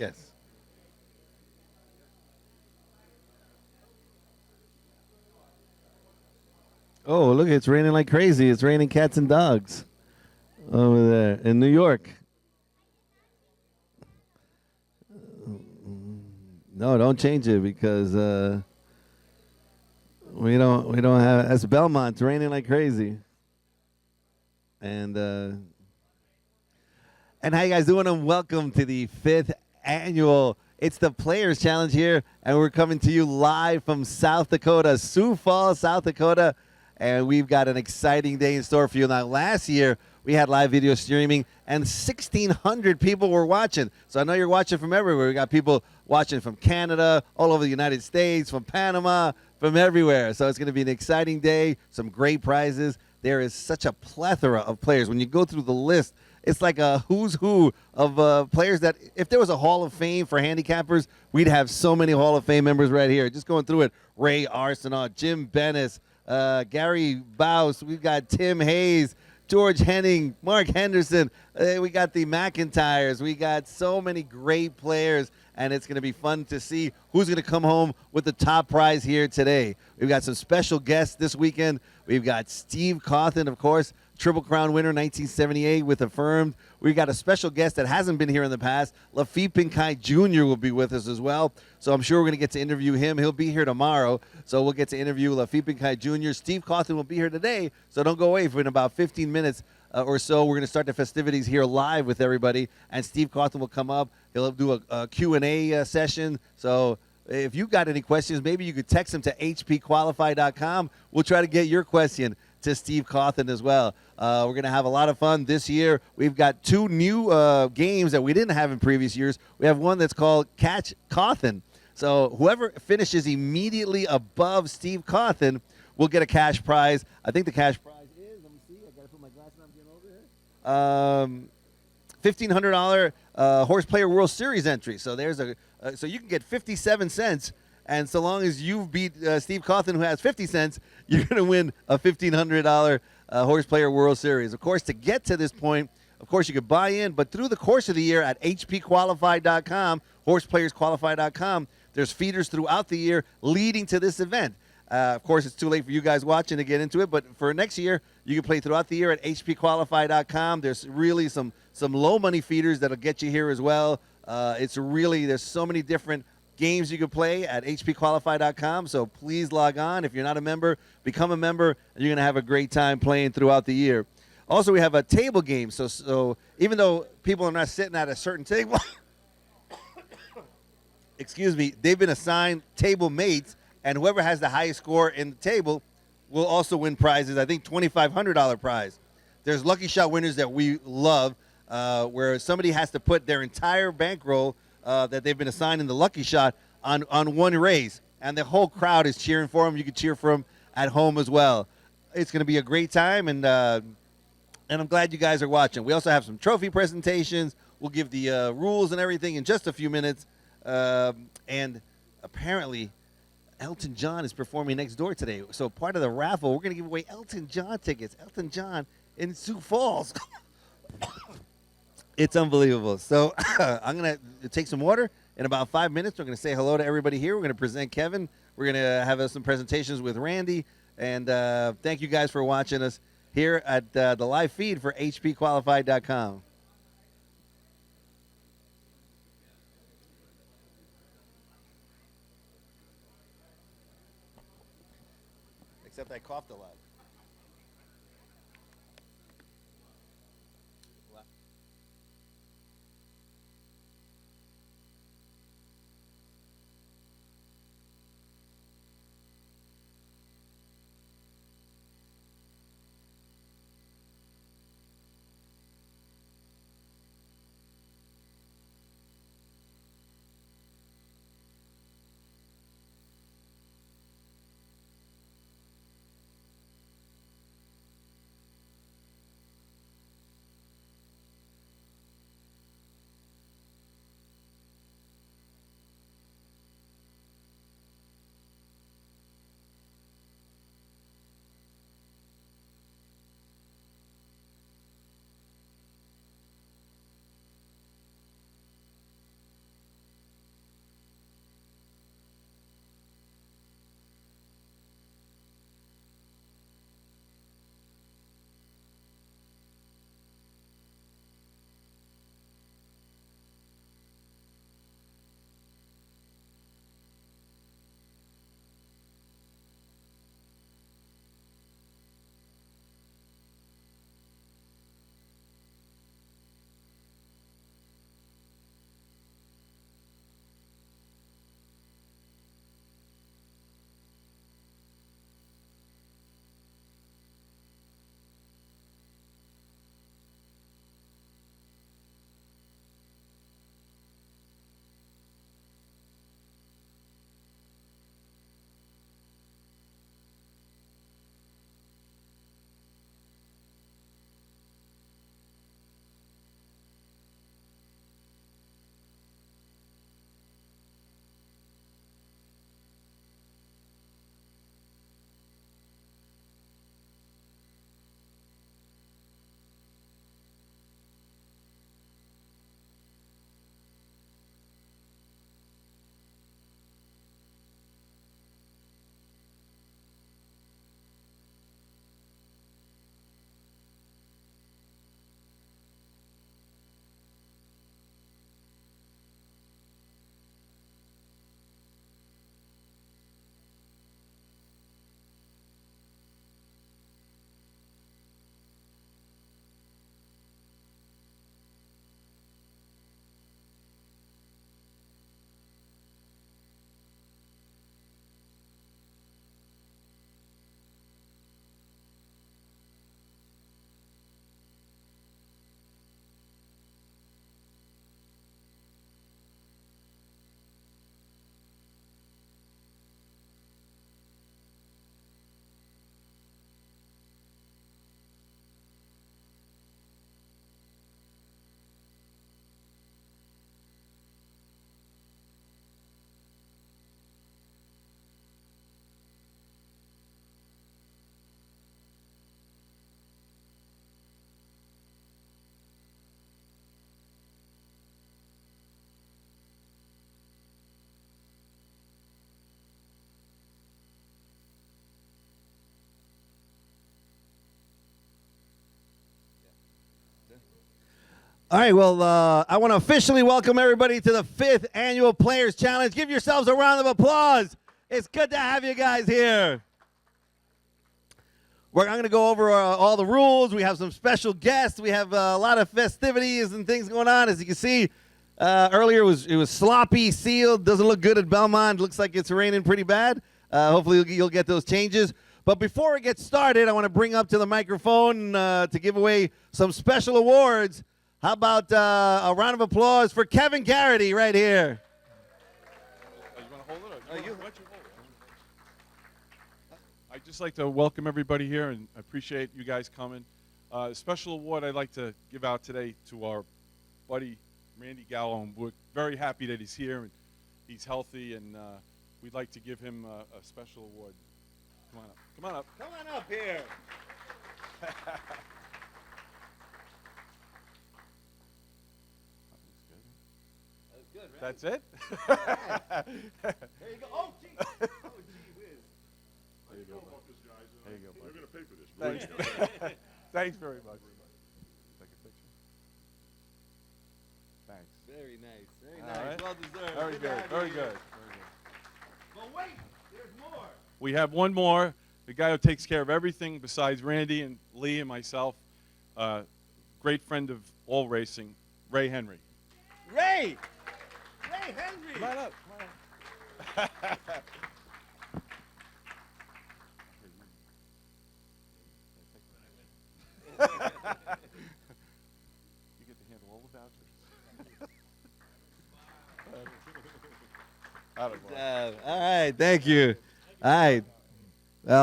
Yes. Oh, look, it's raining like crazy. It's raining cats and dogs over there in New York. No, don't change it because we don't have that's Belmont. It's raining like crazy. And how you guys doing? And welcome to the fifth annual. It's the Players Challenge here, and we're coming to you live from South Dakota, Sioux Falls, South Dakota, and we've got an exciting day in store for you. Now, last year we had live video streaming, and 1,600 people were watching. So I know you're watching from everywhere. We got people watching from Canada, all over the United States, from Panama, from everywhere. So it's going to be an exciting day. Some great prizes. There is such a plethora of players. When you go through the list, it's like a who's who of players that if there was a Hall of Fame for handicappers, we'd have so many Hall of Fame members right here. Just going through it, Ray Arsenault, Jim Bennis, Gary Baus, we've got Tim Hayes, George Henning, Mark Henderson. We got the McIntyres. We got so many great players, and it's going to be fun to see who's going to come home with the top prize here today. We've got some special guests this weekend. We've got Steve Cawthon, of course, Triple Crown winner 1978 with Affirmed. We've got a special guest that hasn't been here in the past. Lafitte Pinkai Jr. will be with us as well. So I'm sure we're going to get to interview him. He'll be here tomorrow. So we'll get to interview Lafitte Pinkai Jr. Steve Cawthon will be here today. So don't go away. For in about 15 minutes or so, we're going to start the festivities here live with everybody. And Steve Cawthon will come up. He'll do a Q&A session. So if you got any questions, maybe you could text him to hpqualify.com. We'll try to get your question to Steve Cawthon as well. We're going to have a lot of fun this year. We've got two new games that we didn't have in previous years. We have one that's called Catch Cawthon. So whoever finishes immediately above Steve Cawthon will get a cash prize. I think the cash prize is, let me see, I got to put my glasses on, I'm getting over here. $1,500 Horse Player World Series entry. So there's so you can get 57 cents. And so long as you've beat Steve Cawthon, who has 50 cents, you're going to win a $1,500 Horse Player World Series. Of course, to get to this point, of course, you could buy in, but through the course of the year at hpqualify.com, horseplayerqualify.com, there's feeders throughout the year leading to this event. Of course, it's too late for you guys watching to get into it, but for next year, you can play throughout the year at hpqualify.com. There's really some low money feeders that'll get you here as well. There's so many different games you can play at hpqualify.com, so please log on. If you're not a member, become a member, and you're going to have a great time playing throughout the year. Also, we have a table game, so even though people are not sitting at a certain table, excuse me, they've been assigned table mates, and whoever has the highest score in the table will also win prizes. I think $2,500 prize. There's Lucky Shot winners that we love, where somebody has to put their entire bankroll that they've been assigned in the Lucky Shot on one race, and the whole crowd is cheering for them. You can cheer for them at home as well. It's going to be a great time, and I'm glad you guys are watching. We also have some trophy presentations. We'll give the rules and everything in just a few minutes. And apparently, Elton John is performing next door today. So part of the raffle, we're going to give away Elton John tickets. Elton John in Sioux Falls. It's unbelievable. So I'm going to take some water. In about 5 minutes, we're going to say hello to everybody here. We're going to present Kevin. We're going to have some presentations with Randy. And thank you guys for watching us here at the live feed for hpqualified.com. Except I coughed a lot. All right, well, I want to officially welcome everybody to the 5th Annual Players Challenge. Give yourselves a round of applause. It's good to have you guys here. I'm going to go over all the rules. We have some special guests. We have a lot of festivities and things going on. As you can see, earlier it was sloppy, sealed. Doesn't look good at Belmont. Looks like it's raining pretty bad. Hopefully you'll get those changes. But before we get started, I want to bring up to the microphone to give away some special awards. How about a round of applause for Kevin Garrity right here? You want to hold it? Or you hold it? I'd just like to welcome everybody here and appreciate you guys coming. A special award I'd like to give out today to our buddy Randy Gallo. And we're very happy that he's here and he's healthy, and we'd like to give him a special award. Come on up. Come on up. Come on up here. Good, right? That's it? There you go. Oh, gee. Oh, gee whiz. There you go. There you go, You're bud. going to pay for this. Thanks. Thanks very much. Take a picture. Thanks. Very nice. Very All nice. right. Well deserved. Very to good. have you Very here. good. But wait, there's more. We have one more. The guy who takes care of everything besides Randy and Lee and myself. Great friend of all racing, Ray Henry. Ray! Ray Henry! Come on up. Come on up. You get to handle all the vouchers. All right, thank you. All right.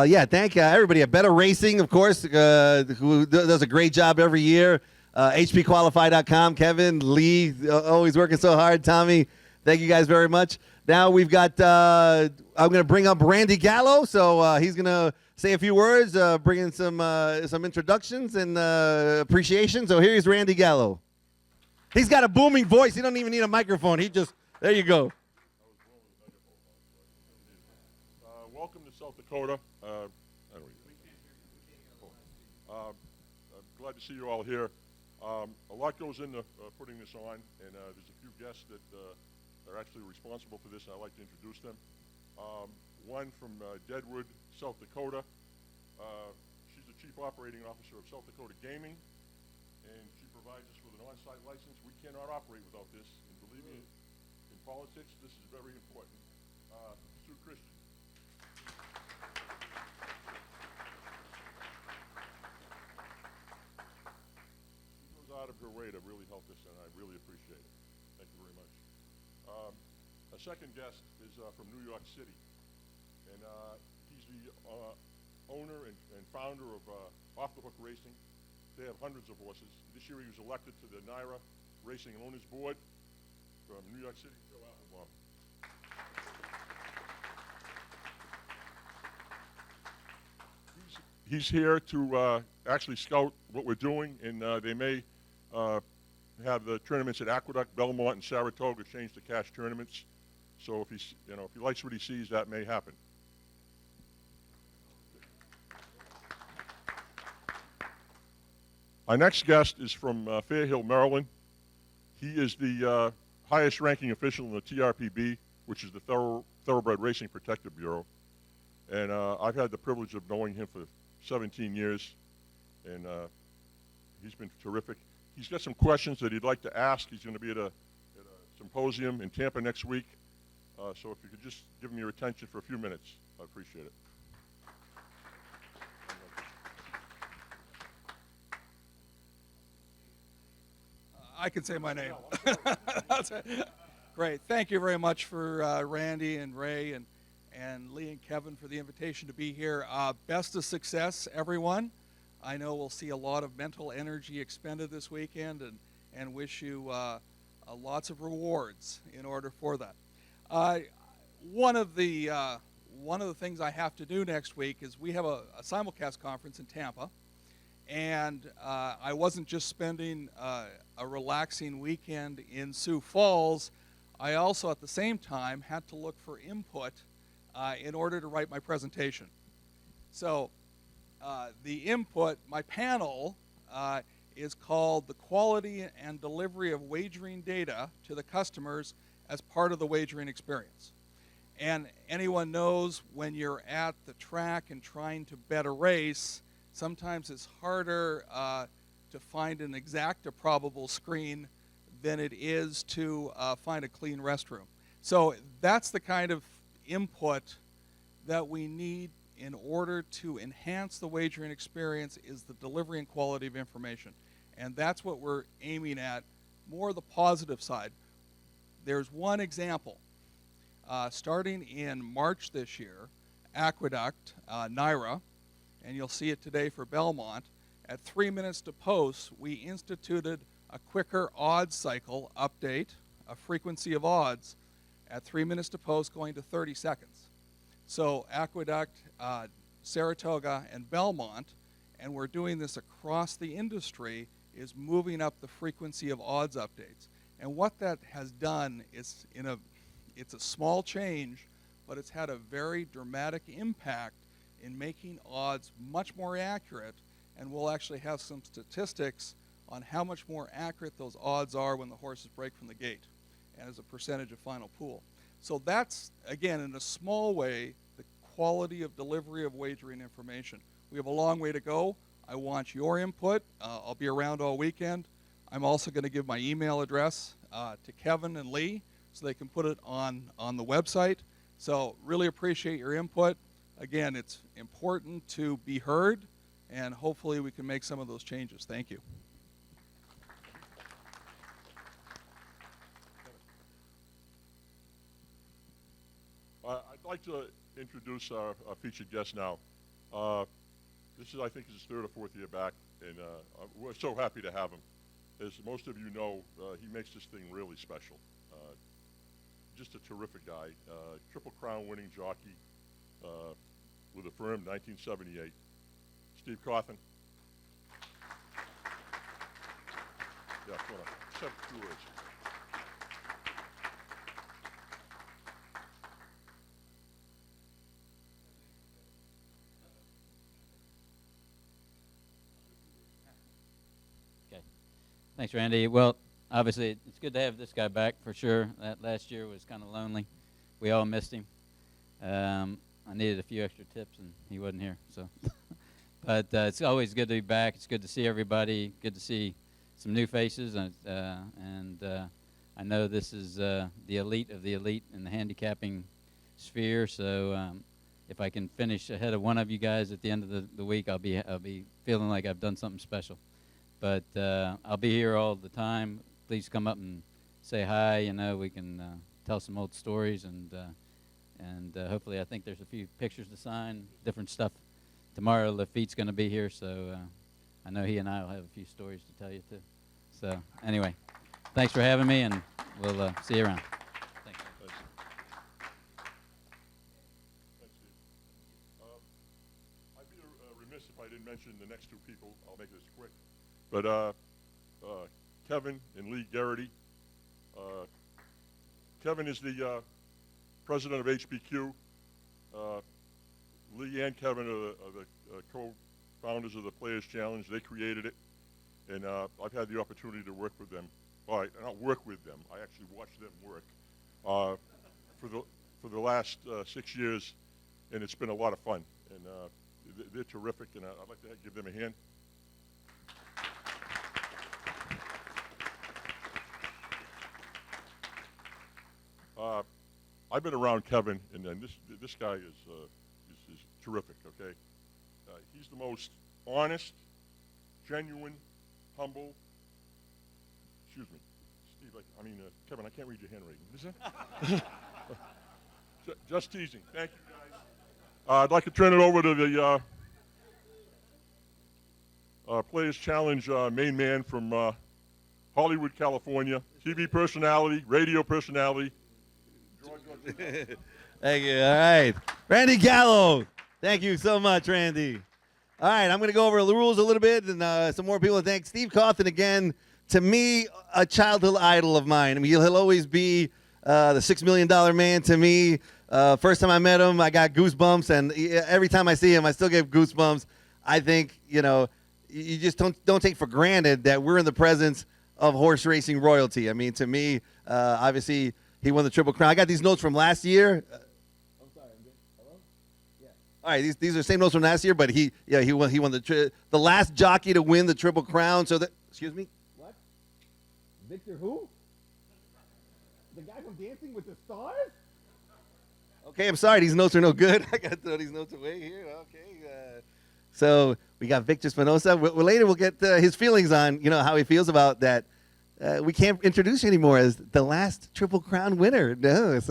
Yeah, thank everybody at Better Racing, of course, who does a great job every year. HPQualify.com, Kevin, Lee, always working so hard. Tommy, thank you guys very much. Now we've got, I'm going to bring up Randy Gallo, so he's going to say a few words, bring in some introductions and appreciation. So here's Randy Gallo. He's got a booming voice. He doesn't even need a microphone. There you go. Welcome to South Dakota. I'm glad to see you all here. A lot goes into putting this on, and there's a few guests that are actually responsible for this, and I'd like to introduce them. One from Deadwood, South Dakota. She's the Chief Operating Officer of South Dakota Gaming, and she provides us with an on-site license. We cannot operate without this, and believe me, in politics, this is very important. Sue Christian. Out of her way to really help us, and I really appreciate it. Thank you very much. A second guest is from New York City, and he's the owner and founder of Off the Hook Racing. They have hundreds of horses. This year he was elected to the NYRA Racing Owners Board from New York City. Joe Applebaum. He's here to actually scout what we're doing, and they may have the tournaments at Aqueduct, Belmont, and Saratoga change to cash tournaments. So if he likes what he sees, that may happen. Our next guest is from Fair Hill, Maryland. He is the highest-ranking official in the TRPB, which is the Thoroughbred Racing Protective Bureau. And I've had the privilege of knowing him for 17 years, and he's been terrific. He's got some questions that he'd like to ask. He's going to be at a symposium in Tampa next week. So if you could just give him your attention for a few minutes, I appreciate it. I can say my name. Great. Thank you very much for Randy and Ray and Lee and Kevin for the invitation to be here. Best of success, everyone. I know we'll see a lot of mental energy expended this weekend, and wish you lots of rewards in order for that. One of the things I have to do next week is we have a simulcast conference in Tampa, and I wasn't just spending a relaxing weekend in Sioux Falls. I also, at the same time, had to look for input in order to write my presentation. So the input, my panel, is called the quality and delivery of wagering data to the customers as part of the wagering experience. And anyone knows when you're at the track and trying to bet a race, sometimes it's harder to find an exacta probable screen than it is to find a clean restroom. So that's the kind of input that we need in order to enhance the wagering experience, is the delivery and quality of information. And that's what we're aiming at, more the positive side. There's one example. Starting in March this year, Aqueduct, NYRA, and you'll see it today for Belmont, at 3 minutes to post, we instituted a quicker odds cycle update, a frequency of odds, at 3 minutes to post going to 30 seconds. So Aqueduct, Saratoga, and Belmont, and we're doing this across the industry, is moving up the frequency of odds updates. And what that has done is, it's a small change, but it's had a very dramatic impact in making odds much more accurate, and we'll actually have some statistics on how much more accurate those odds are when the horses break from the gate as a percentage of final pool. So that's, again, in a small way, the quality of delivery of wagering information. We have a long way to go. I want your input. I'll be around all weekend. I'm also going to give my email address to Kevin and Lee so they can put it on the website. So really appreciate your input. Again, it's important to be heard, and hopefully we can make some of those changes. Thank you. I'd like to introduce our featured guest now. This is, I think, his third or fourth year back, and we're so happy to have him. As most of you know, he makes this thing really special. Just a terrific guy. Triple Crown winning jockey with the firm, 1978. Steve Cawthon. Yeah, hold on. Just have a few words. Thanks, Randy. Well, obviously, it's good to have this guy back for sure. That last year was kind of lonely. We all missed him. I needed a few extra tips, and he wasn't here. So, but it's always good to be back. It's good to see everybody. Good to see some new faces, and I know this is the elite of the elite in the handicapping sphere. So, if I can finish ahead of one of you guys at the end of the week, I'll be feeling like I've done something special. But I'll be here all the time. Please come up and say hi. You know, we can tell some old stories, and hopefully, I think there's a few pictures to sign, different stuff. Tomorrow, Lafitte's going to be here, so I know he and I will have a few stories to tell you too. So anyway, thanks for having me, and we'll see you around. Thanks. Thanks, Steve. I'd be remiss if I didn't mention the next two people. I'll make this quick. But Kevin and Lee Garrity. Kevin is the president of HBQ. Lee and Kevin are the co-founders of the Players Challenge. They created it, and I've had the opportunity to work with them. Well, not work with them. I actually watched them work for the last 6 years, and it's been a lot of fun. And they're terrific, and I'd like to give them a hand. I've been around Kevin, and this guy is terrific. Okay, he's the most honest, genuine, humble. Excuse me, Steve. Kevin. I can't read your handwriting. Is it? Just teasing. Thank you, guys. I'd like to turn it over to the Players Challenge main man from Hollywood, California. TV personality, radio personality. Thank you. All right. Randy Gallo. Thank you so much, Randy. All right, I'm going to go over the rules a little bit and some more people to thank. Steve Cawthon, again, to me, a childhood idol of mine. I mean, he'll always be the $6 million man to me. First time I met him, I got goosebumps, and every time I see him, I still get goosebumps. I think, you just don't take for granted that we're in the presence of horse racing royalty. I mean, to me, obviously, he won the Triple Crown. I got these notes from last year. I'm sorry. Hello? Yeah. All right, these are the same notes from last year, but he won the last jockey to win the Triple Crown. So that, excuse me, what? Victor who? The guy from Dancing with the Stars? Okay, I'm sorry. These notes are no good. I got to throw these notes away here. Okay. So we got Victor Espinosa. Later we'll get his feelings on, how he feels about that. We can't introduce you anymore as the last Triple Crown winner. No, it's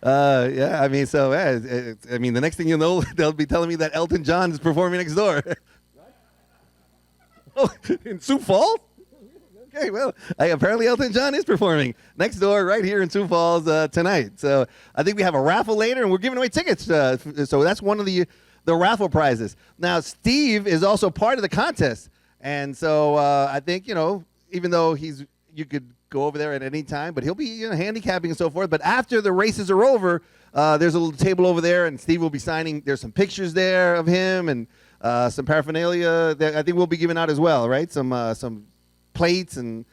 yeah. I mean, so the next thing you know, they'll be telling me that Elton John is performing next door. Oh, in Sioux Falls? Okay, well, apparently Elton John is performing next door right here in Sioux Falls tonight. So I think we have a raffle later, and we're giving away tickets. So that's one of the raffle prizes. Now, Steve is also part of the contest. And so I think, even though you could go over there at any time, but he'll be handicapping and so forth. But after the races are over, there's a little table over there, and Steve will be signing. There's some pictures there of him and some paraphernalia that I think we'll be giving out as well, right? Some plates and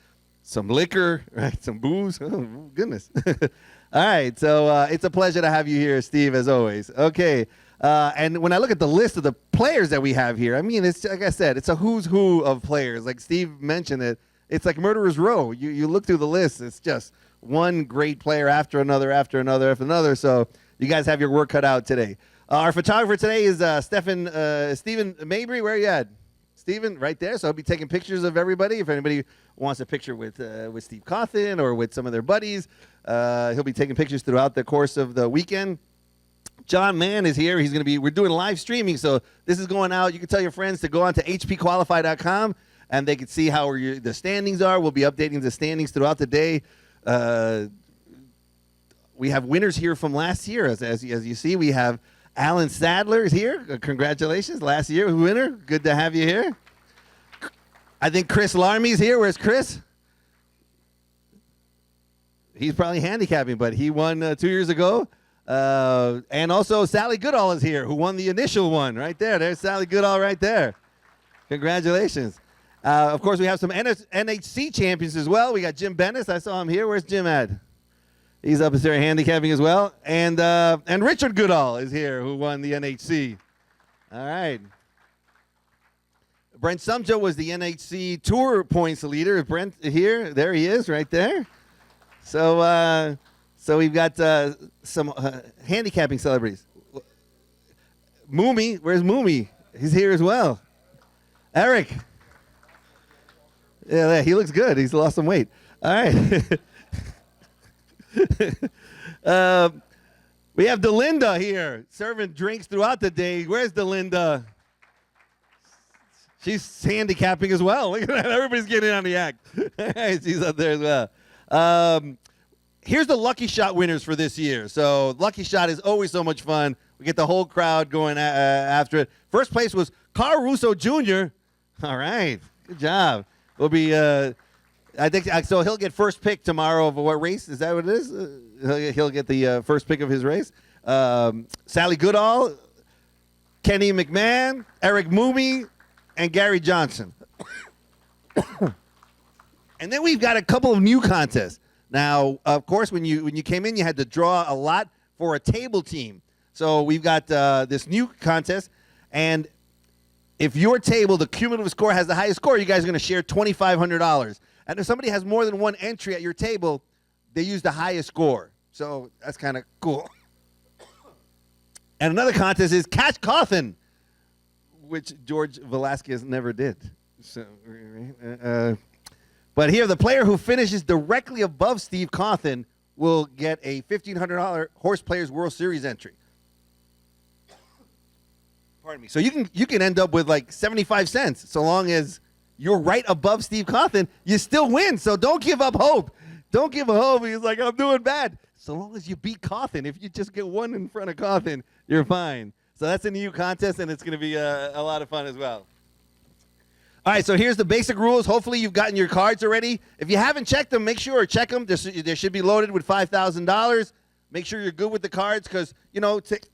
some liquor, right? Some booze. Oh, goodness. All right. So it's a pleasure to have you here, Steve, as always. Okay. And when I look at the list of the players that we have here, I mean, it's like I said, it's a who's who of players. Like Steve mentioned it. It's like Murderer's Row. You look through the list. It's just one great player after another, after another, after another. So you guys have your work cut out today. Our photographer today is Stephen Mabry. Where are you at? Stephen, right there. So I'll be taking pictures of everybody. If anybody wants a picture with Steve Cawthon or with some of their buddies, he'll be taking pictures throughout the course of the weekend. John Mann is here. We're doing live streaming, so this is going out. You can tell your friends to go on to hpqualify.com, and they can see how the standings are. We'll be updating the standings throughout the day. We have winners here from last year. As you see, we have Alan Sadler is here. Congratulations. Last year winner. Good to have you here. I think Chris Larmy is here. Where's Chris? He's probably handicapping, but he won 2 years ago. And also Sally Goodall is here, who won the initial one right there. There's Sally Goodall right there. Congratulations. Of course, we have some NHC champions as well. We got Jim Bennis. I saw him here. Where's Jim at? He's up there handicapping as well. And Richard Goodall is here, who won the NHC. All right. Brent Sumjo was the NHC Tour points leader. Brent here. There he is right there. So we've got some handicapping celebrities. Moomy, where's Moomy? He's here as well. Eric. Yeah, he looks good. He's lost some weight. All right. We have Delinda here, serving drinks throughout the day. Where's Delinda? She's handicapping as well. Look at that. Everybody's getting on the act. She's up there as well. Here's the Lucky Shot winners for this year. So Lucky Shot is always so much fun. We get the whole crowd going after it. First place was Carl Russo Jr. All right. Good job. We'll be, I think, so he'll get first pick tomorrow of what race? Is that what it is? He'll get the first pick of his race. Sally Goodall, Kenny McMahon, Eric Moomy, and Gary Johnson. And then we've got a couple of new contests. Now, of course, when you came in, you had to draw a lot for a table team. So we've got this new contest, and if your table, the cumulative score, has the highest score, you guys are going to share $2,500. And if somebody has more than one entry at your table, they use the highest score. So that's kind of cool. And another contest is Catch Cawthon, which George Velasquez never did. So, but here, the player who finishes directly above Steve Cawthon will get a $1,500 Horse Players World Series entry. Pardon me. So you can end up with like 75 cents, so long as you're right above Steve Cawthon, you still win. So don't give up hope. Don't give up hope. He's like, I'm doing bad. So long as you beat Cawthon, if you just get one in front of Cawthon, you're fine. So that's a new contest, and it's going to be a lot of fun as well. All right, so here's the basic rules. Hopefully you've gotten your cards already. If you haven't checked them, make sure check them. They should be loaded with $5,000. Make sure you're good with the cards because,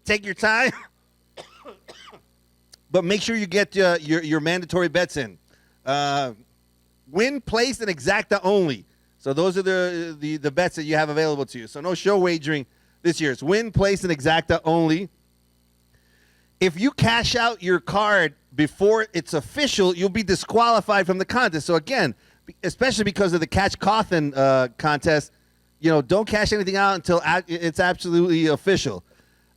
take your time. but make sure you get your mandatory bets in. Win, place, and exacta only. So those are the bets that you have available to you. So no show wagering this year. It's win, place, and exacta only. If you cash out your card before it's official, you'll be disqualified from the contest. So again, especially because of the Catch Cawthon contest, don't cash anything out until it's absolutely official.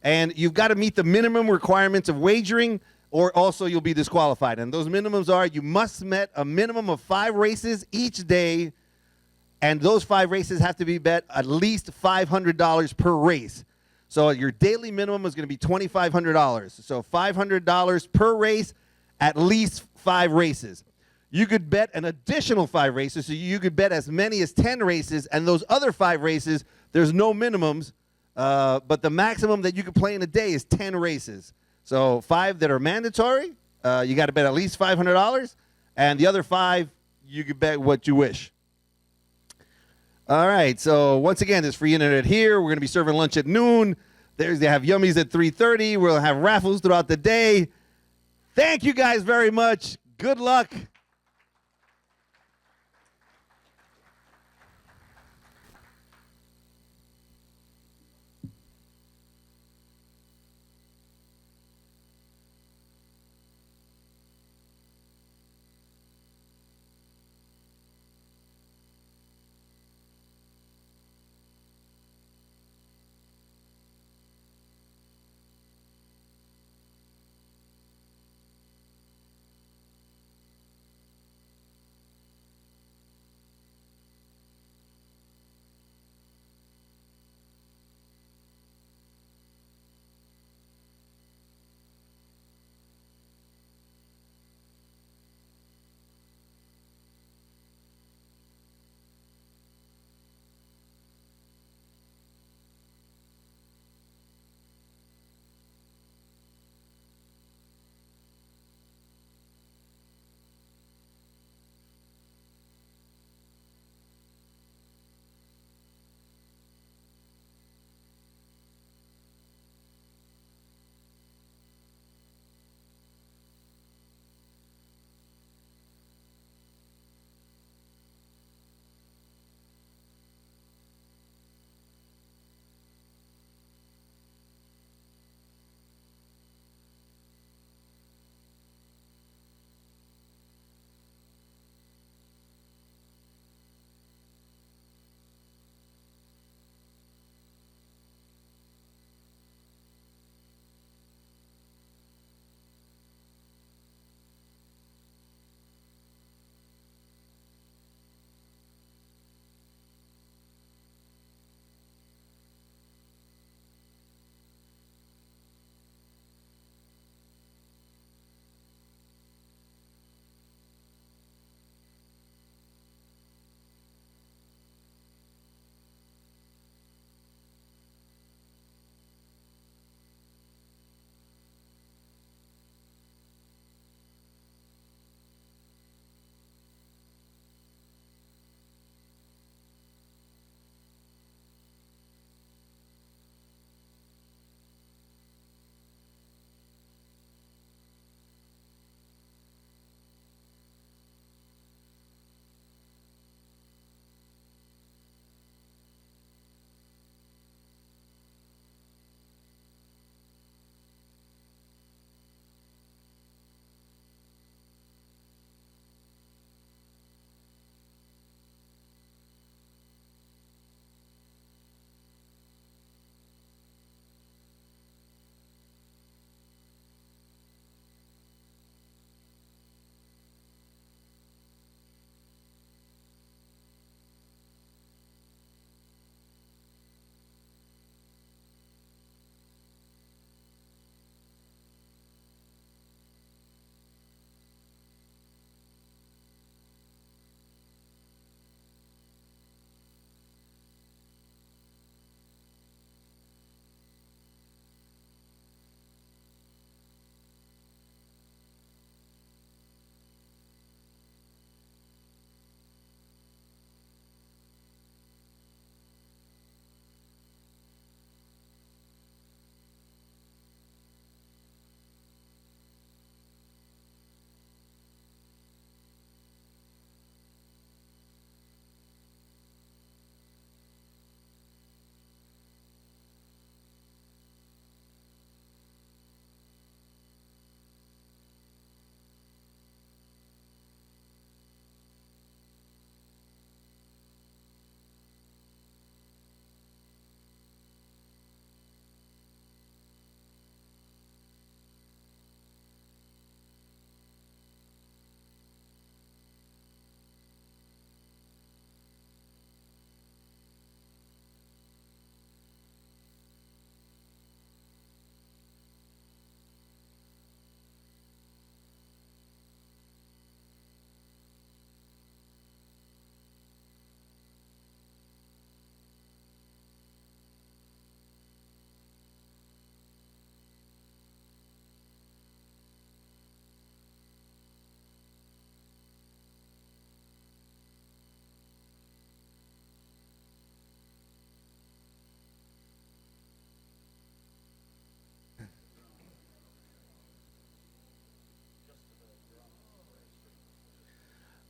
And you've got to meet the minimum requirements of wagering, or also you'll be disqualified. And those minimums are you must bet a minimum of 5 races each day, and those 5 races have to be bet at least $500 per race. So your daily minimum is going to be $2,500. So $500 per race, at least 5 races. You could bet an additional 5 races, so you could bet as many as 10 races, and those other 5 races, there's no minimums, but the maximum that you could play in a day is 10 races. So 5 that are mandatory, you got to bet at least $500, and the other 5, you could bet what you wish. All right, so once again, there's free internet here. We're going to be serving lunch at noon. They have yummies at 3:30. We'll have raffles throughout the day. Thank you guys very much. Good luck.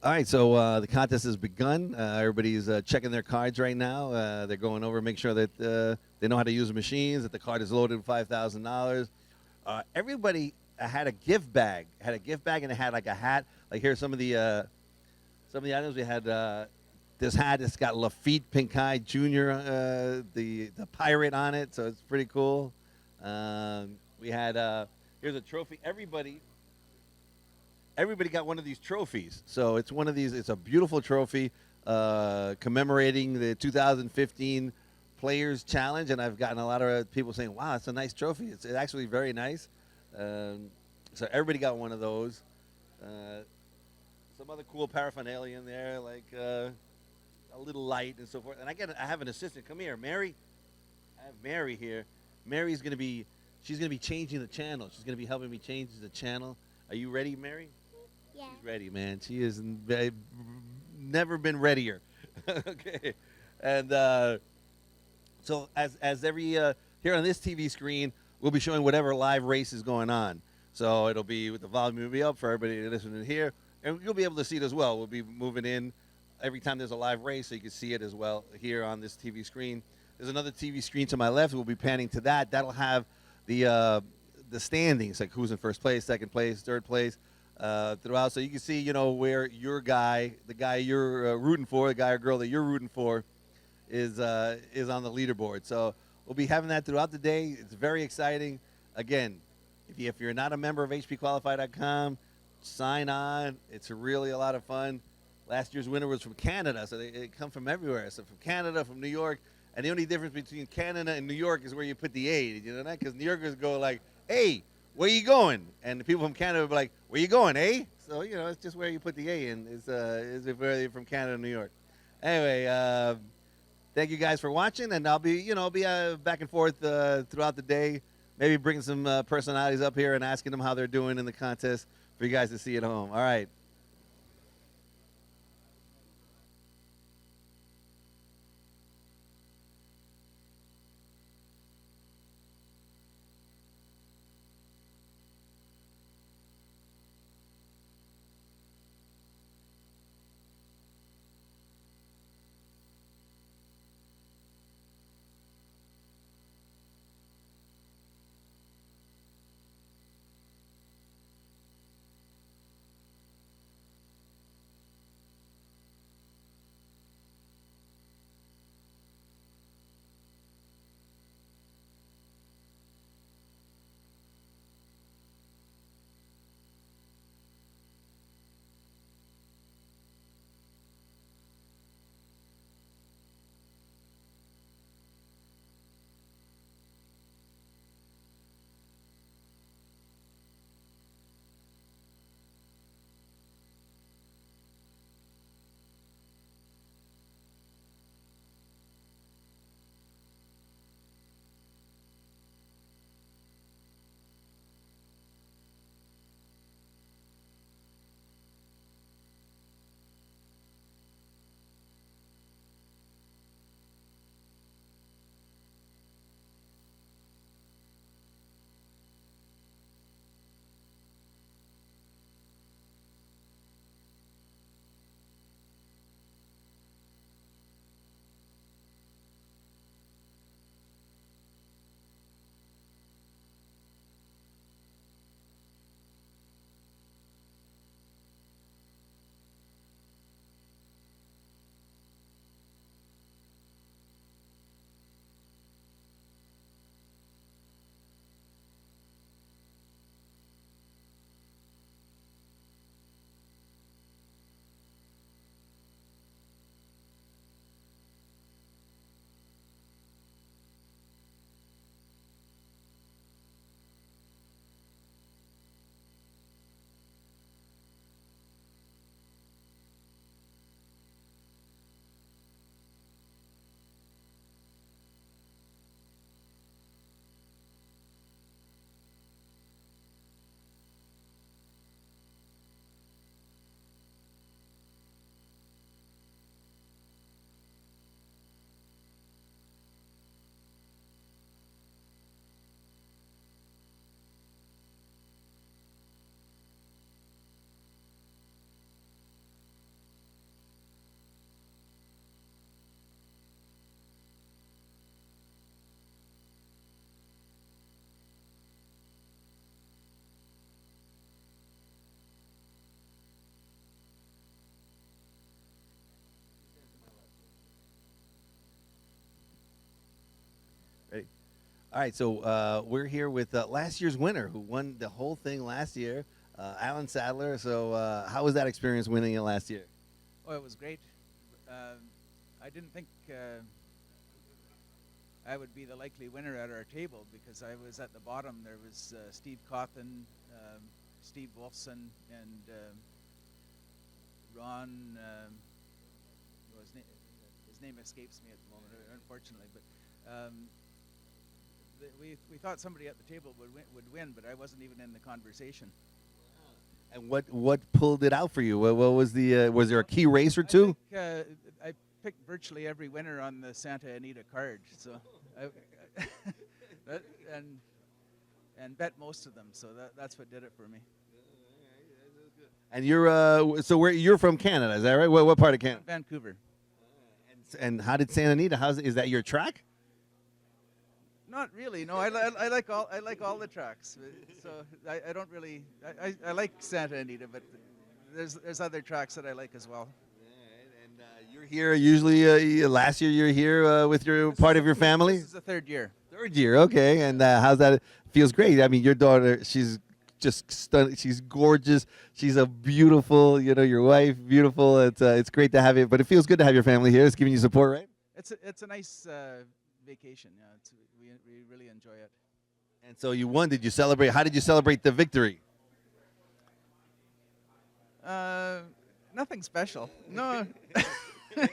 All right, so the contest has begun. Everybody's checking their cards right now. They're going over, make sure that they know how to use the machines, that the card is loaded with $5,000. Everybody had a gift bag, and it had like a hat. Like here's some of the items we had. This hat, it's got Lafitte Pincay Jr., the pirate on it, so it's pretty cool. We had here's a trophy. Everybody got one of these trophies. So it's one of these. It's a beautiful trophy commemorating the 2015 Players Challenge, and I've gotten a lot of people saying, "Wow, it's a nice trophy." It's actually very nice. So everybody got one of those. Some other cool paraphernalia in there, like a little light and so forth. And I have an assistant. Come here, Mary. I have Mary here. Mary's gonna be. She's gonna be changing the channel. She's gonna be helping me change the channel. Are you ready, Mary? Yeah. She's ready, man. She has never been readier. Okay, and so as every here on this TV screen, we'll be showing whatever live race is going on. So it'll be with the volume will be up for everybody listening here, and you'll be able to see it as well. We'll be moving in every time there's a live race, so you can see it as well here on this TV screen. There's another TV screen to my left. We'll be panning to that. That'll have the standings, like who's in first place, second place, third place, throughout. So you can see, where your guy, the guy you're rooting for, the guy or girl that you're rooting for, is on the leaderboard. So we'll be having that throughout the day. It's very exciting. Again, if you're not a member of HPQualify.com, sign on. It's really a lot of fun. Last year's winner was from Canada, so they come from everywhere. So from Canada, from New York. And the only difference between Canada and New York is where you put the A. Did you know that? Because New Yorkers go like, "Hey, where you going?" And the people from Canada will be like, "Where you going, eh?" So, it's just where you put the A in is if you're from Canada and New York. Anyway, thank you guys for watching, and I'll be back and forth throughout the day, maybe bringing some personalities up here and asking them how they're doing in the contest for you guys to see at home. All right. All right, so we're here with last year's winner who won the whole thing last year, Alan Sadler. So how was that experience winning it last year? Oh, it was great. I didn't think I would be the likely winner at our table because I was at the bottom. There was Steve Cawthon, Steve Wolfson, and Ron. His name escapes me at the moment, unfortunately. But we thought somebody at the table would win, but I wasn't even in the conversation. And what pulled it out for you? What was the was there a key race or two? I picked virtually every winner on the Santa Anita card, so and bet most of them. So that's what did it for me. And you're so you're from Canada, is that right? What part of Canada? Vancouver. And how did Santa Anita? Is that your track? Not really. No, I like all the tracks. So I don't really. I like Santa Anita, but there's other tracks that I like as well. And you're here usually. Last year you're here with your part of your family. This is the third year. Third year, okay. And how's that? Feels great. I mean, your daughter, she's just stunning. She's gorgeous. She's a beautiful. Your wife, beautiful. It's great to have you. But it feels good to have your family here. It's giving you support, right? It's a nice vacation. Yeah, we really enjoy it. And so you won. Did you celebrate? How did you celebrate the victory? Nothing special. No. All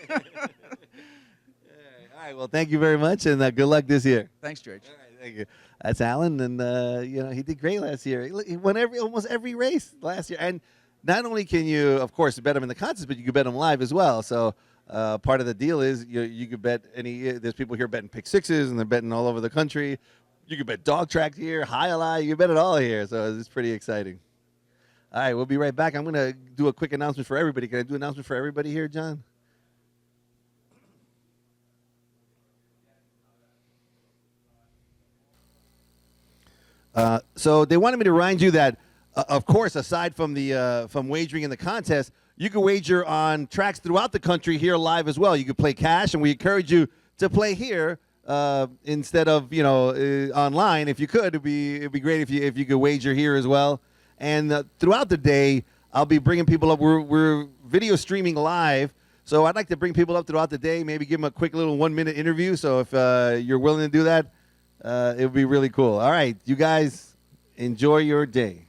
right. Well, thank you very much, and good luck this year. Thanks, George. All right, thank you. That's Alan, and he did great last year. He won almost every race last year, and not only can you, of course, bet him in the contest, but you can bet him live as well. So part of the deal is you could bet any. There's people here betting pick sixes, and they're betting all over the country. You could bet dog track here, high ally. You can bet it all here. So it's pretty exciting. All right, we'll be right back. I'm going to do a quick announcement for everybody. Can I do an announcement for everybody here, John? So they wanted me to remind you that, of course, aside from the from wagering in the contest, you can wager on tracks throughout the country here live as well. You can play cash, and we encourage you to play here instead of online. If you could, it'd be great if you could wager here as well. And throughout the day, I'll be bringing people up. We're video streaming live, so I'd like to bring people up throughout the day. Maybe give them a quick little 1-minute interview. So if you're willing to do that. It would be really cool. All right, you guys enjoy your day.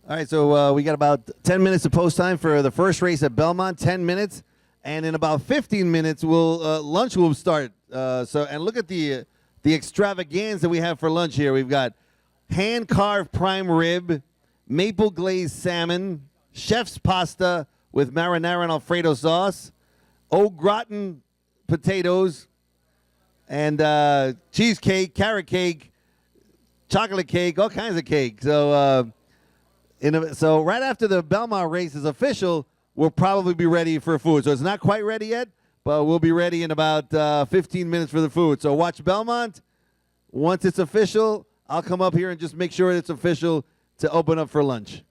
All right, so we got about 10 minutes of post time for the first race at Belmont. 10 minutes, and in about 15 minutes, lunch will start. And look at the extravaganza we have for lunch here. We've got hand carved prime rib, maple glazed salmon, chef's pasta with marinara and Alfredo sauce, au gratin potatoes, and cheesecake, carrot cake, chocolate cake, all kinds of cake. So. So right after the Belmont race is official, we'll probably be ready for food. So it's not quite ready yet, but we'll be ready in about 15 minutes for the food. So watch Belmont. Once it's official, I'll come up here and just make sure it's official to open up for lunch.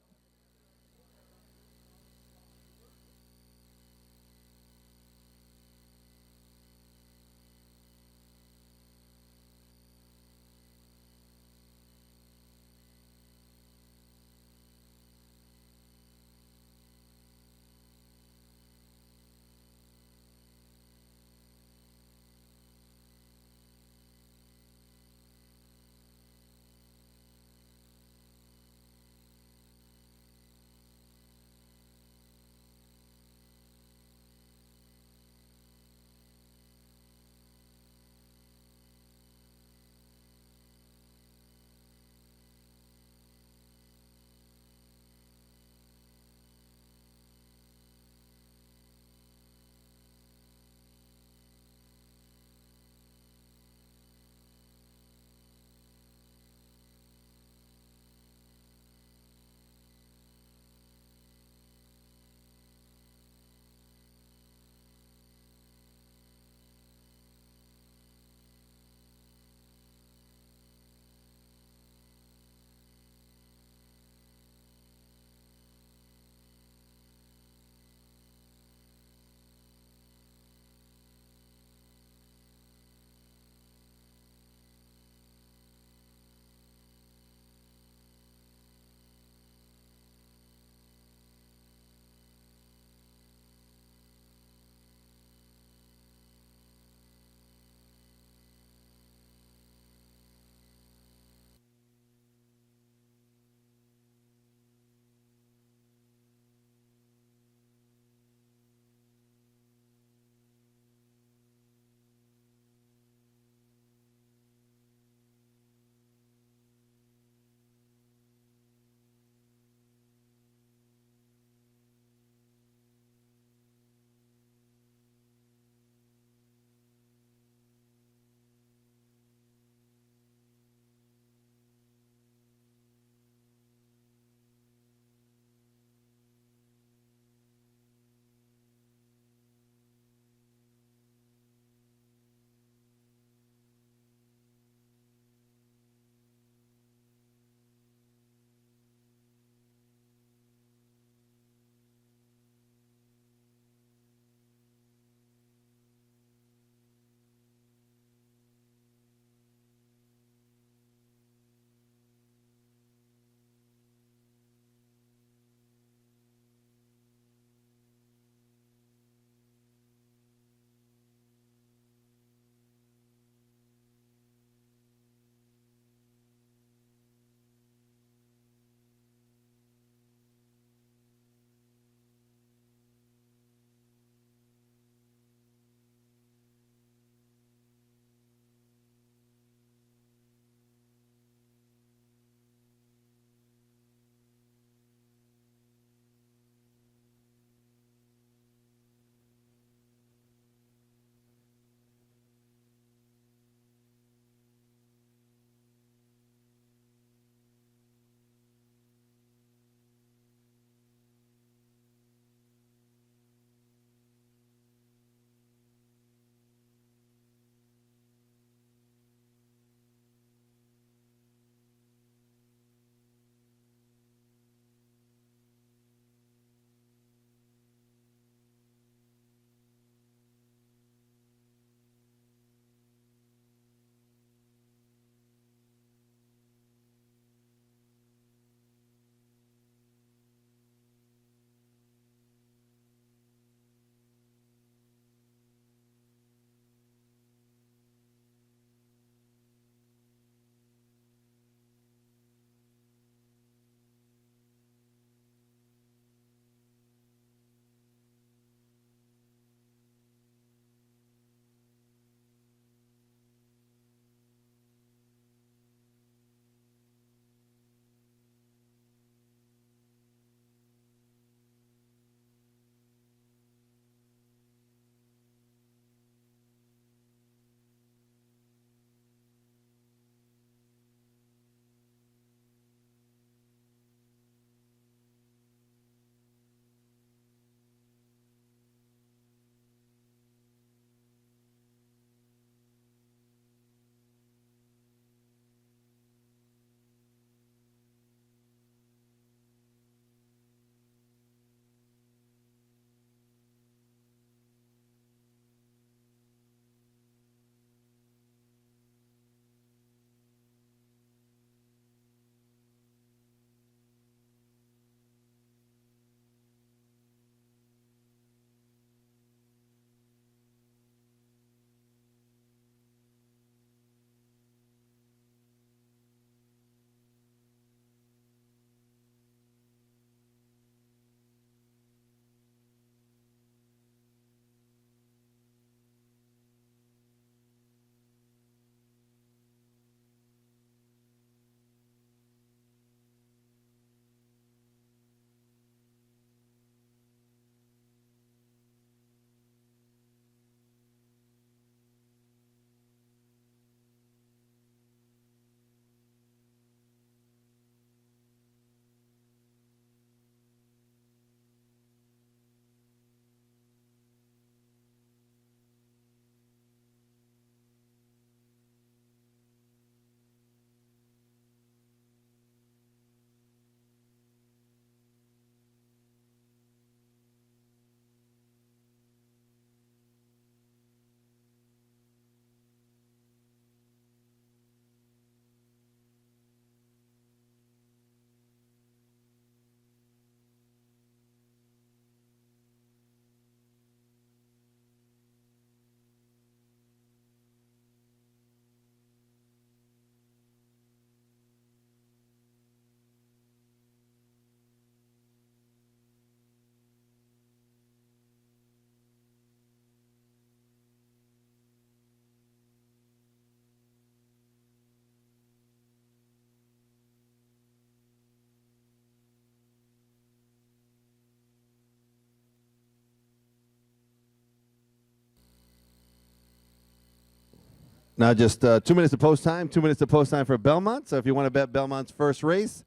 Now just 2 minutes to post time. 2 minutes to post time for Belmont. So if you want to bet Belmont's first race,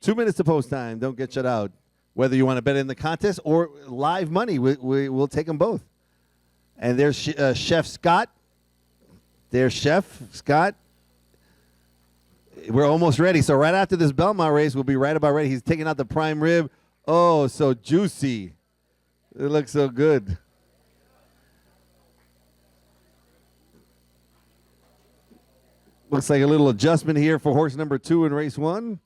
2 minutes to post time. Don't get shut out. Whether you want to bet in the contest or live money, we'll take them both. And there's Chef Scott. There's Chef Scott. We're almost ready. So right after this Belmont race, we'll be right about ready. He's taking out the prime rib. Oh, so juicy. It looks so good. Looks like a little adjustment here for horse number 2 in race 1.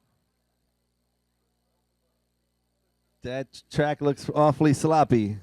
That track looks awfully sloppy.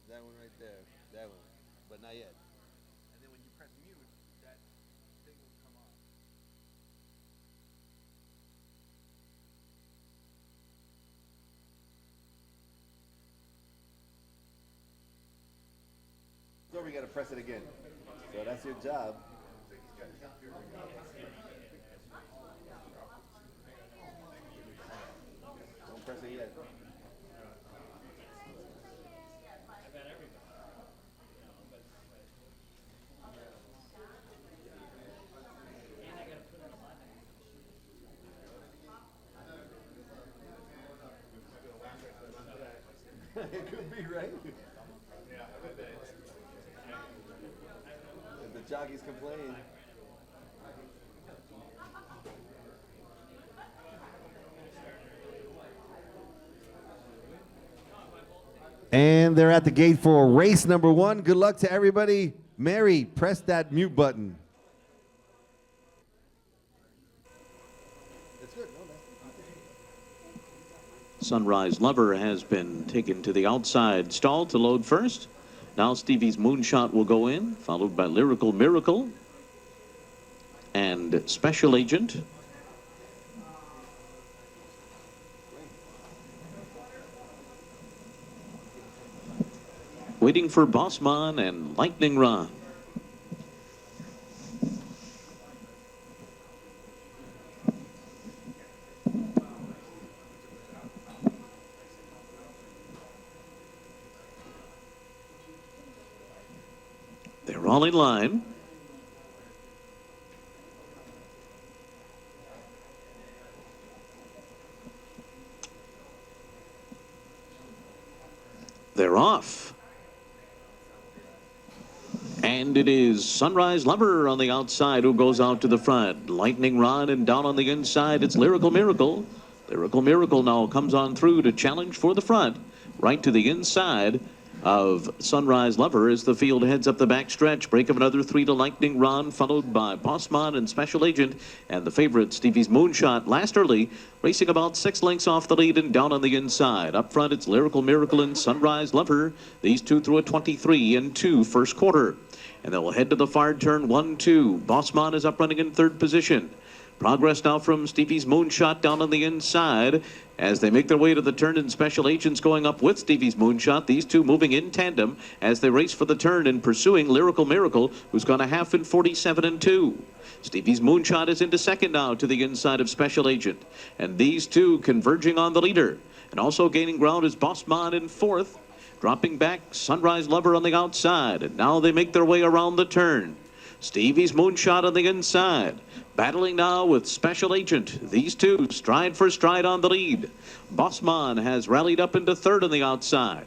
That one right there. That one. But not yet. And then when you press mute, that thing will come off. So we got to press it again. So that's your job. Don't press it yet. It could be, right? If the jockeys complain. And they're at the gate for race number 1. Good luck to everybody. Mary, press that mute button. Sunrise Lover has been taken to the outside stall to load first. Now Stevie's Moonshot will go in, followed by Lyrical Miracle and Special Agent. Waiting for Bossman and Lightning Rod. They're all in line. They're off. And it is Sunrise Lover on the outside who goes out to the front. Lightning Rod, and down on the inside, it's Lyrical Miracle. Lyrical Miracle now comes on through to challenge for the front. Right to the inside of Sunrise Lover as the field heads up the back stretch. Break of another 3 to Lightning Rod, followed by Bossman and Special Agent, and the favorite Stevie's Moonshot last early, racing about 6 lengths off the lead and down on the inside. Up front, it's Lyrical Miracle and Sunrise Lover. These two through a 23-2 first quarter. And they'll head to the far turn 1-2. Bossman is up running in 3rd position. Progress now from Stevie's Moonshot down on the inside as they make their way to the turn, and Special Agents going up with Stevie's Moonshot. These two moving in tandem as they race for the turn and pursuing Lyrical Miracle, who's gone a half in 47-2. Stevie's Moonshot is into second now to the inside of Special Agent. And these two converging on the leader. And also gaining ground is Bossman in 4th. Dropping back, Sunrise Lover on the outside. And now they make their way around the turn. Stevie's Moonshot on the inside. Battling now with Special Agent. These two stride for stride on the lead. Bossman has rallied up into 3rd on the outside.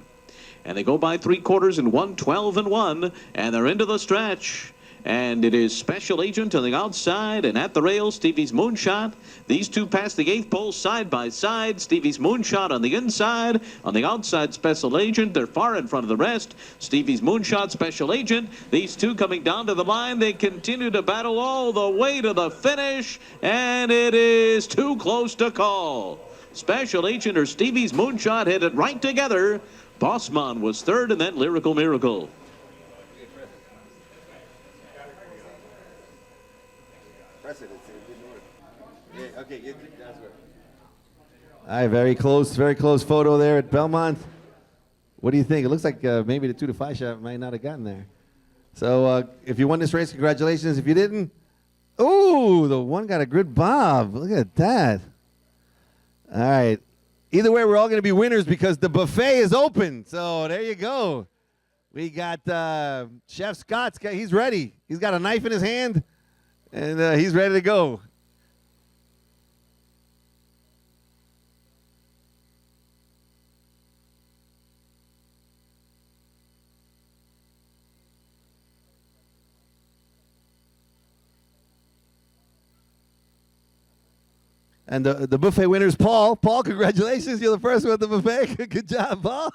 And they go by 3 quarters in 1:12-1. And they're into the stretch. And it is Special Agent on the outside, and at the rail, Stevie's Moonshot. These two pass the 8th pole side by side. Stevie's Moonshot on the inside. On the outside, Special Agent. They're far in front of the rest. Stevie's Moonshot, Special Agent. These two coming down to the line. They continue to battle all the way to the finish, and it is too close to call. Special Agent or Stevie's Moonshot hit it right together. Bossman was 3rd, and then Lyrical Miracle. press it. It didn't work. Yeah, okay, that's right. All right, very close photo there at Belmont. What do you think? It looks like maybe the 2 to 5 shot might not have gotten there. So if you won this race, congratulations. If you didn't, ooh, the one got a good bob. Look at that. All right. Either way, we're all going to be winners because the buffet is open. So there you go. We got Chef Scott's. He's ready. He's got a knife in his hand, and he's ready to go. And the buffet winner is Paul. Paul, congratulations. You're the first one at the buffet. Good job, Paul.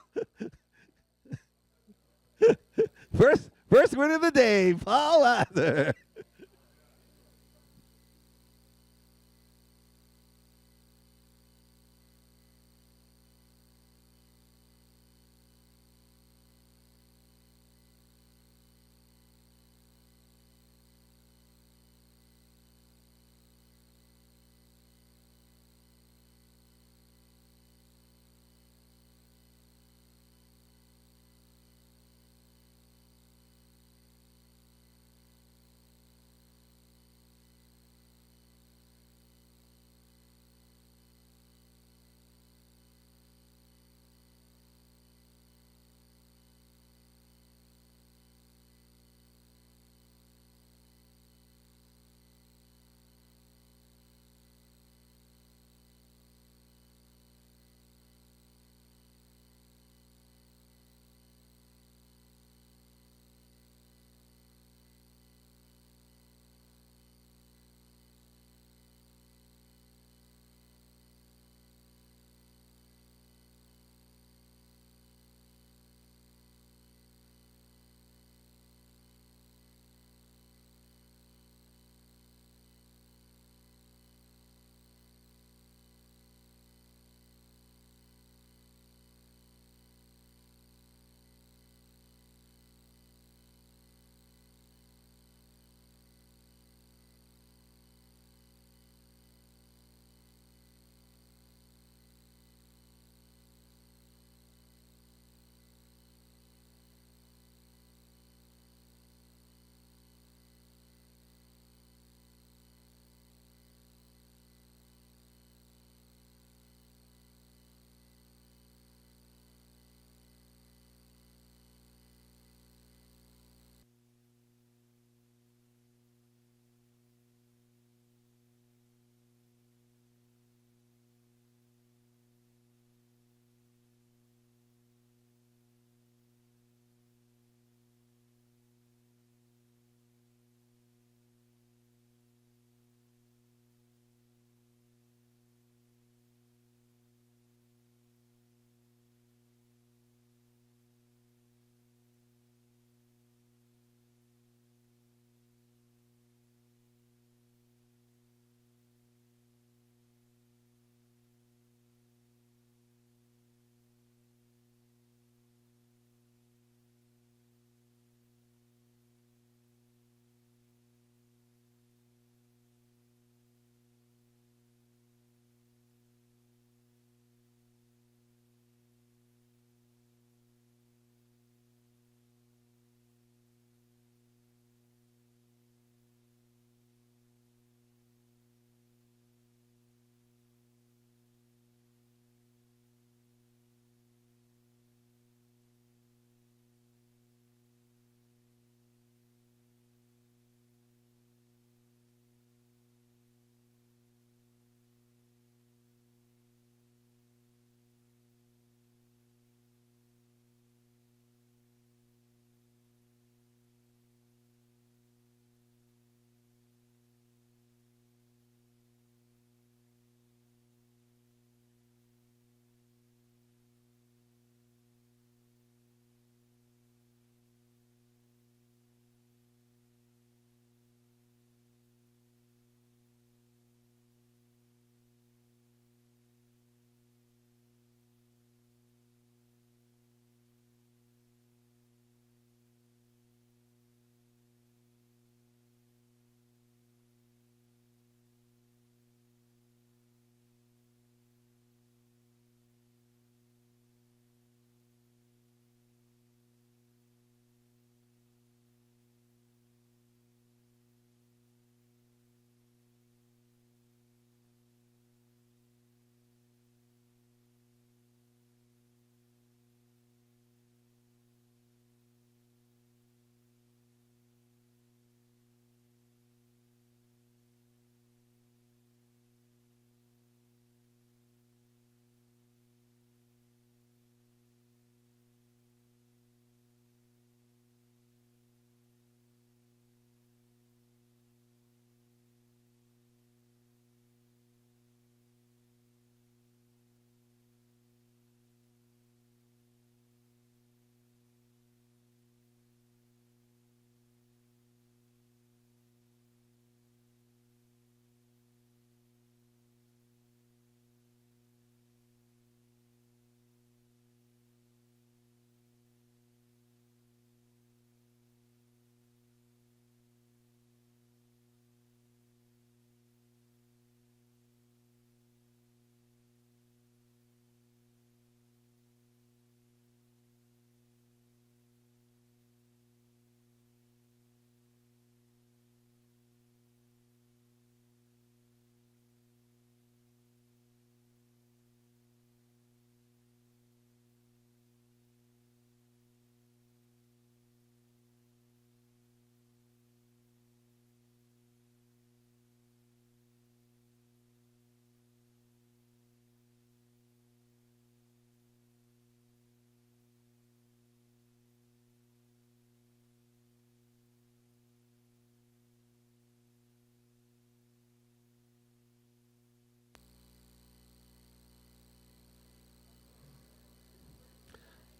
First winner of the day, Paul Lather.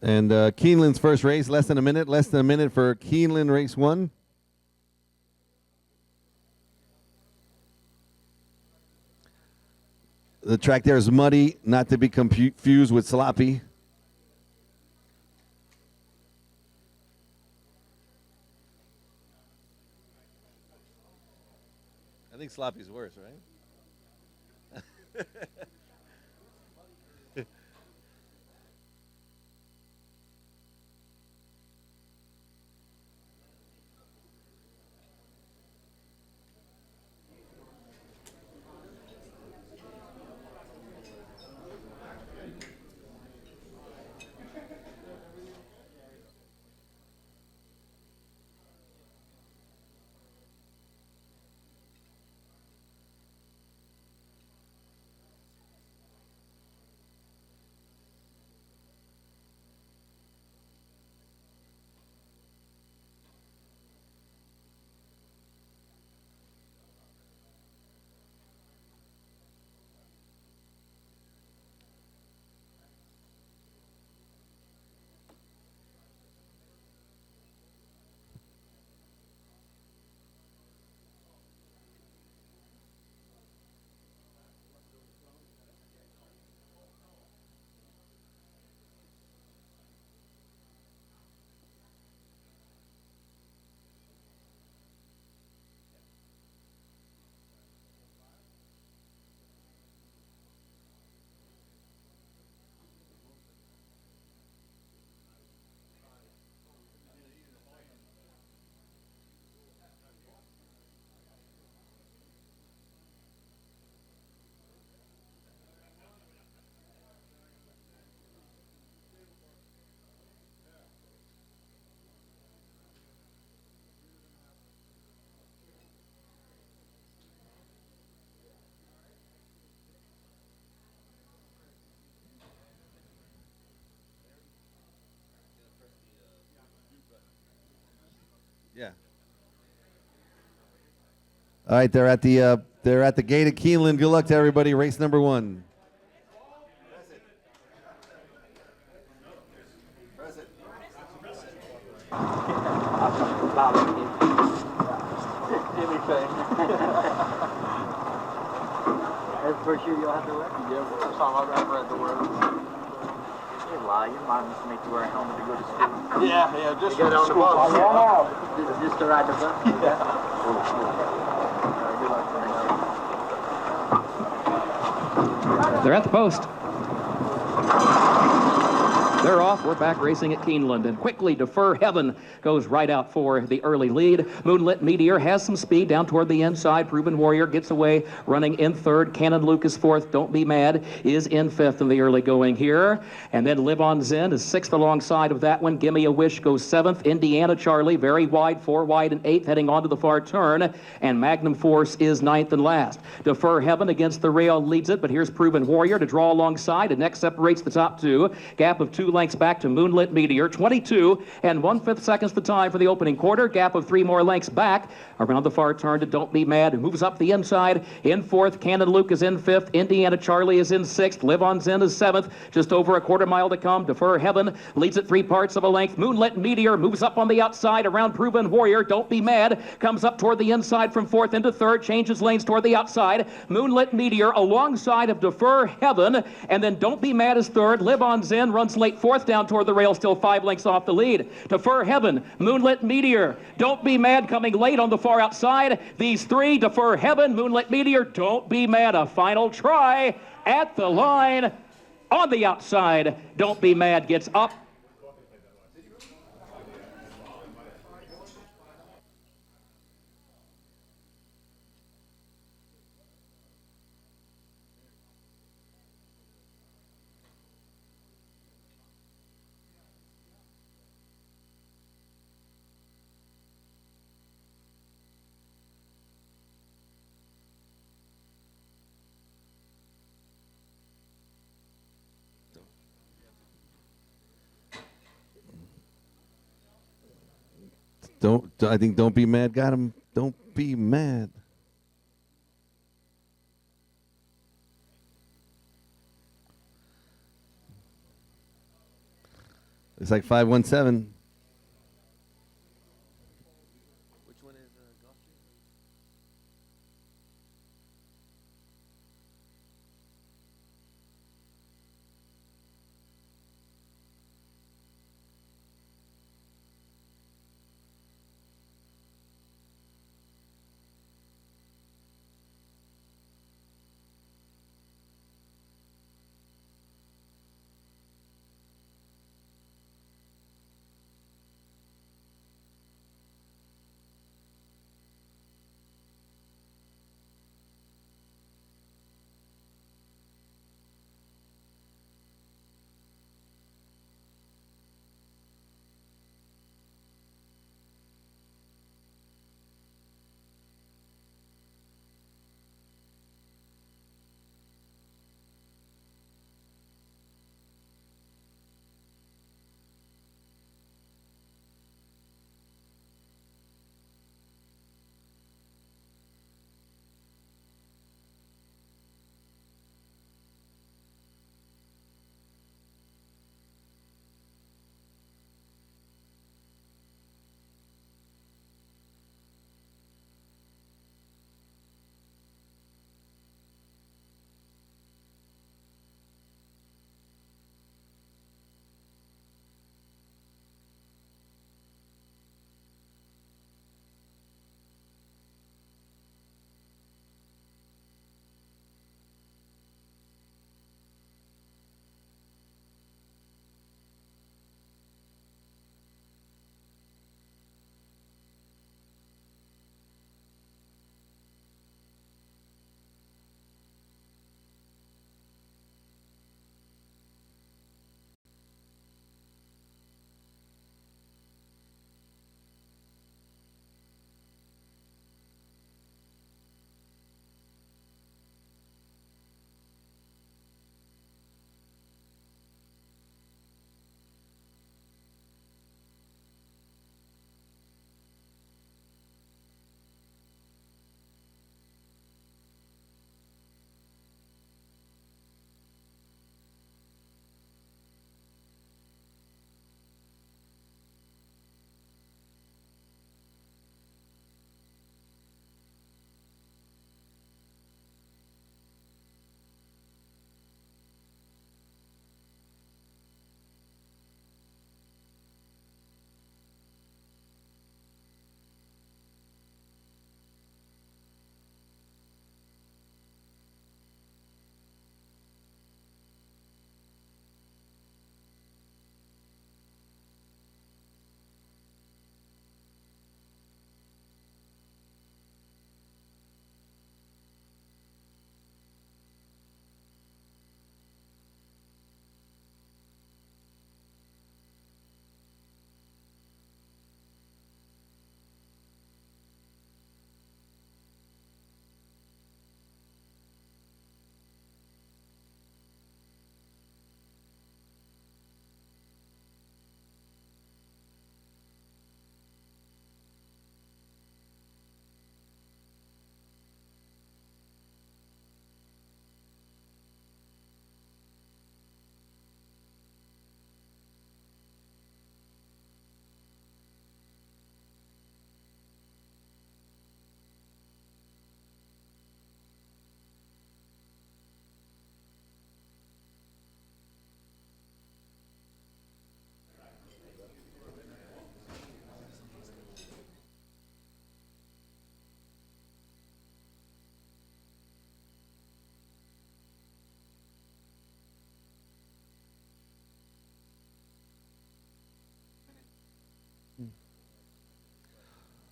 And Keeneland's first race, less than a minute. Less than a minute for Keeneland, race 1. The track there is muddy, not to be confused with sloppy. I think sloppy's worse, right? Yeah. All right, they're at the gate at Keeneland. Good luck to everybody. Race number 1. That's for sure you'll have to wear. Yeah, first time I've ever had to wear it. You lie, your mom used to make you wear a helmet to go to school. Yeah, just to get on the bus. Just to ride the bus. Yeah. They're at the post. They're off. We're back racing at Keeneland. And quickly, Defer Heaven goes right out for the early lead. Moonlit Meteor has some speed down toward the inside. Proven Warrior gets away, running in third. Cannon Lucas fourth. Don't Be Mad is in fifth in the early going here. And then Live on Zen is sixth alongside of that one. Gimme a Wish goes seventh. Indiana Charlie, very wide, 4 wide and eighth, heading onto the far turn. And Magnum Force is ninth and last. Defer Heaven against the rail leads it, but here's Proven Warrior to draw alongside. And next separates the top two. Gap of 2 lengths back to Moonlit Meteor. 22 and 1/5 seconds the time for the opening quarter. Gap of 3 more lengths back around the far turn to Don't Be Mad, who moves up the inside. In fourth, Cannon Luke is in fifth. Indiana Charlie is in sixth. Live on Zen is seventh. Just over a quarter mile to come. Defer Heaven leads at 3 parts of a length. Moonlit Meteor moves up on the outside around Proven Warrior. Don't Be Mad comes up toward the inside from fourth into third. Changes lanes toward the outside. Moonlit Meteor alongside of Defer Heaven. And then Don't Be Mad is third. Live on Zen runs late fourth down toward the rail, still 5 lengths off the lead. Defer Heaven, Moonlit Meteor, Don't Be Mad coming late on the far outside. These three, Defer Heaven, Moonlit Meteor, Don't Be Mad. A final try at the line on the outside. Don't Be Mad gets up. I think Don't Be Mad got him. Don't Be Mad. Looks like 517. Which one is Gulfstream?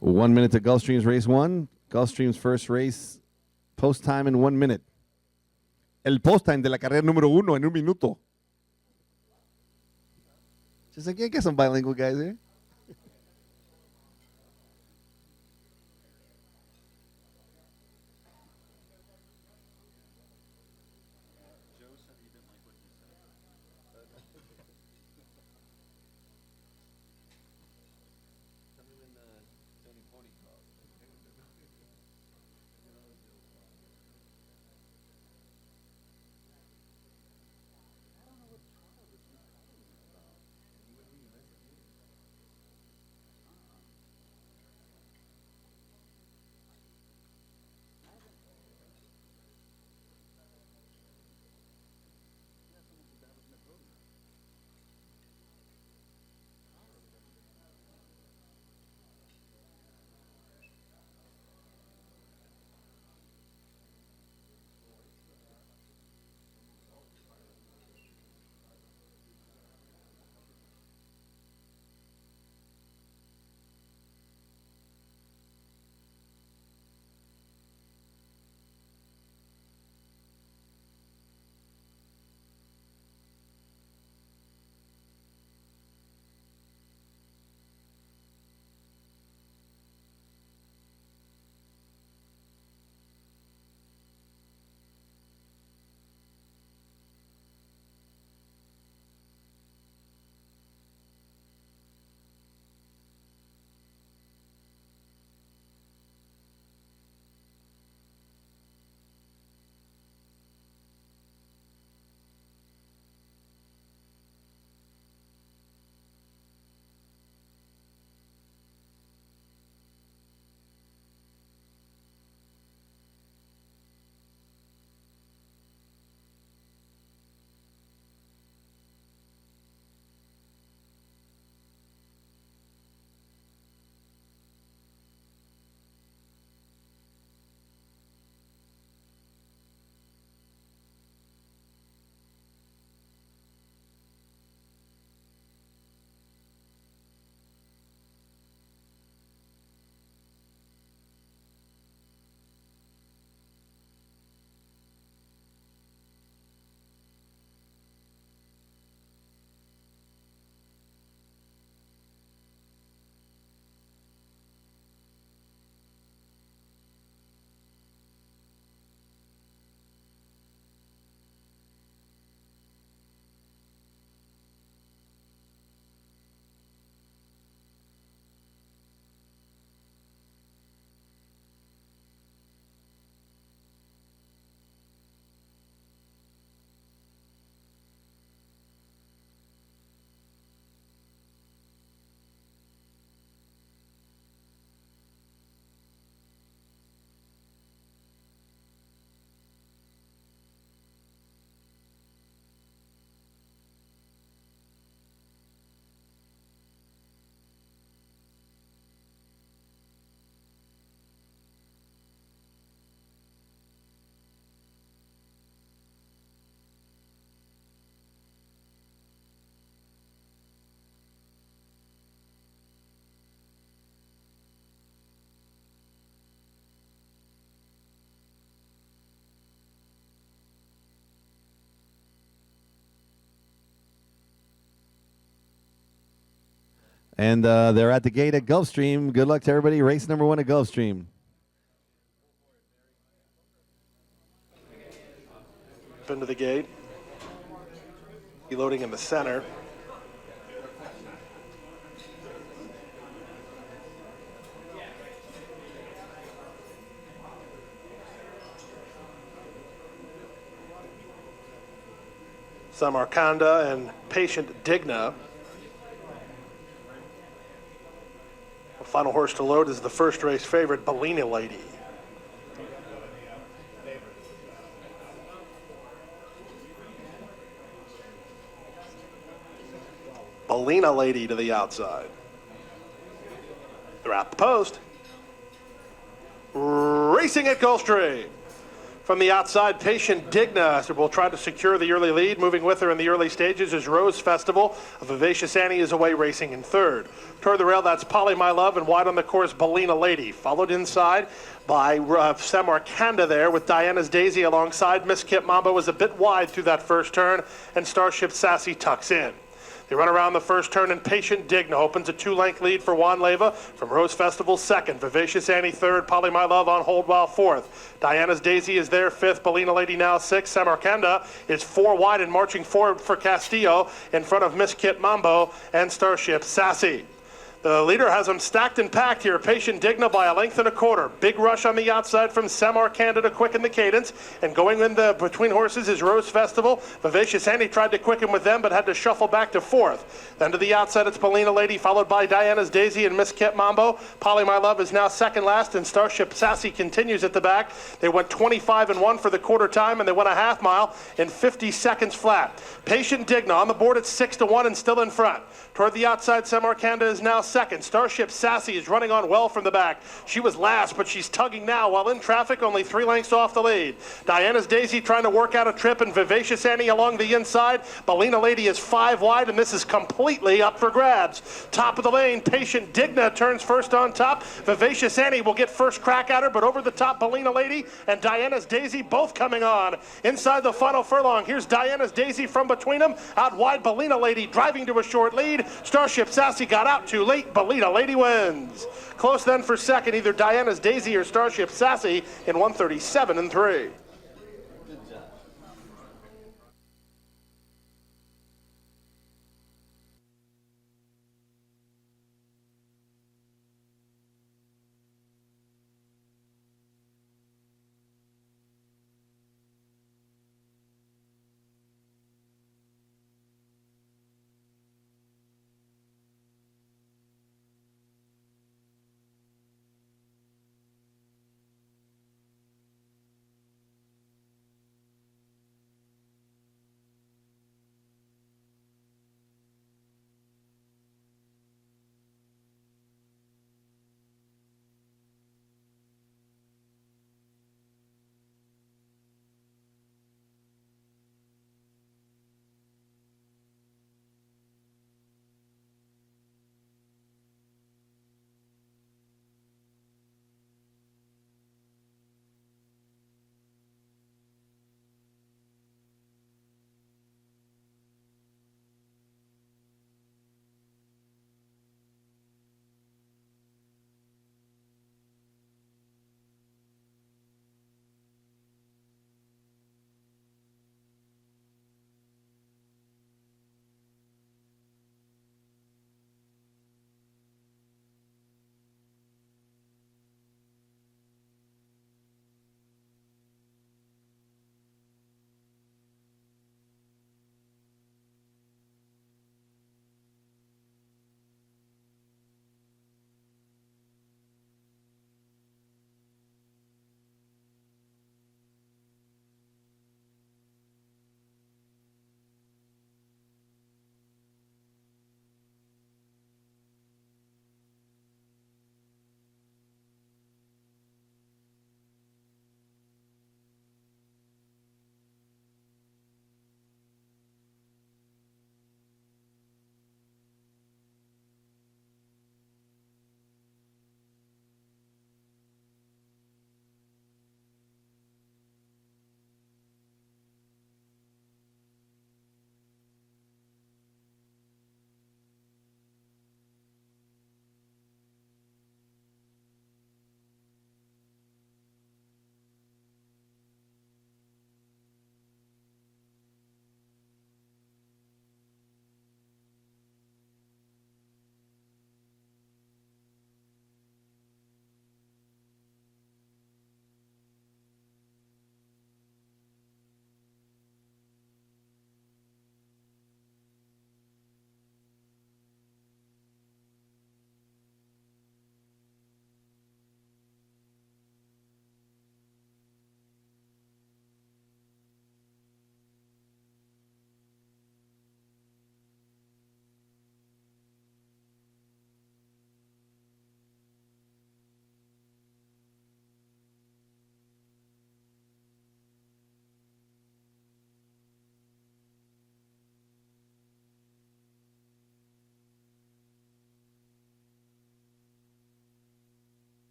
One minute to Gulfstream's race one. Gulfstream's first race, post time in 1 minute. El post time de la carrera número uno en un minuto. Just like, yeah, get some bilingual guys here. And they're at the gate at Gulfstream. Good luck to everybody. Race number 1 at Gulfstream. Into the gate. Loading in the center. Samarkanda and Patient Digna. The final horse to load is the first race favorite, Bellina Lady. Bellina Lady to the outside. They're at the post. Racing at Gulfstream. From the outside, Patient Digna will try to secure the early lead. Moving with her in the early stages is Rose Festival. Vivacious Annie is away racing in third. Toward the rail, that's Polly My Love, and wide on the course, Bellina Lady. Followed inside by Samarkanda there with Diana's Daisy alongside. Miss Kip Mambo was a bit wide through that first turn, and Starship Sassy tucks in. They run around the first turn, and Patient Digna opens a 2-length lead for Juan Leva from Rose Festival second. Vivacious Annie third. Polly My Love on hold while fourth. Diana's Daisy is there fifth. Bellina Lady now sixth. Samarkanda is 4 wide and marching forward for Castillo in front of Miss Kit Mambo and Starship Sassy. The leader has them stacked and packed here. Patient Digna by 1.25 lengths. Big rush on the outside from Samarkanda to quicken the cadence. And going in the between horses is Rose Festival. Vivacious Annie tried to quicken with them, but had to shuffle back to fourth. Then to the outside, it's Bellina Lady, followed by Diana's Daisy and Miss Kit Mambo. Polly My Love is now second last, and Starship Sassy continues at the back. They went 25-1 for the quarter time, and they went a half mile in 50 seconds flat. Patient Digna on the board at 6-1 and still in front. Toward the outside, Samarkanda is now second. Starship Sassy is running on well from the back. She was last, but she's tugging now while in traffic, only 3 lengths off the lead. Diana's Daisy trying to work out a trip, and Vivacious Annie along the inside. Bellina Lady is 5 wide, and this is completely up for grabs. Top of the lane, Patient Digna turns first on top. Vivacious Annie will get first crack at her, but over the top, Bellina Lady and Diana's Daisy both coming on. Inside the final furlong, here's Diana's Daisy from between them. Out wide, Bellina Lady driving to a short lead. Starship Sassy got out too late. Bellina Lady wins. Close then for second, either Diana's Daisy or Starship Sassy in 1:37-3.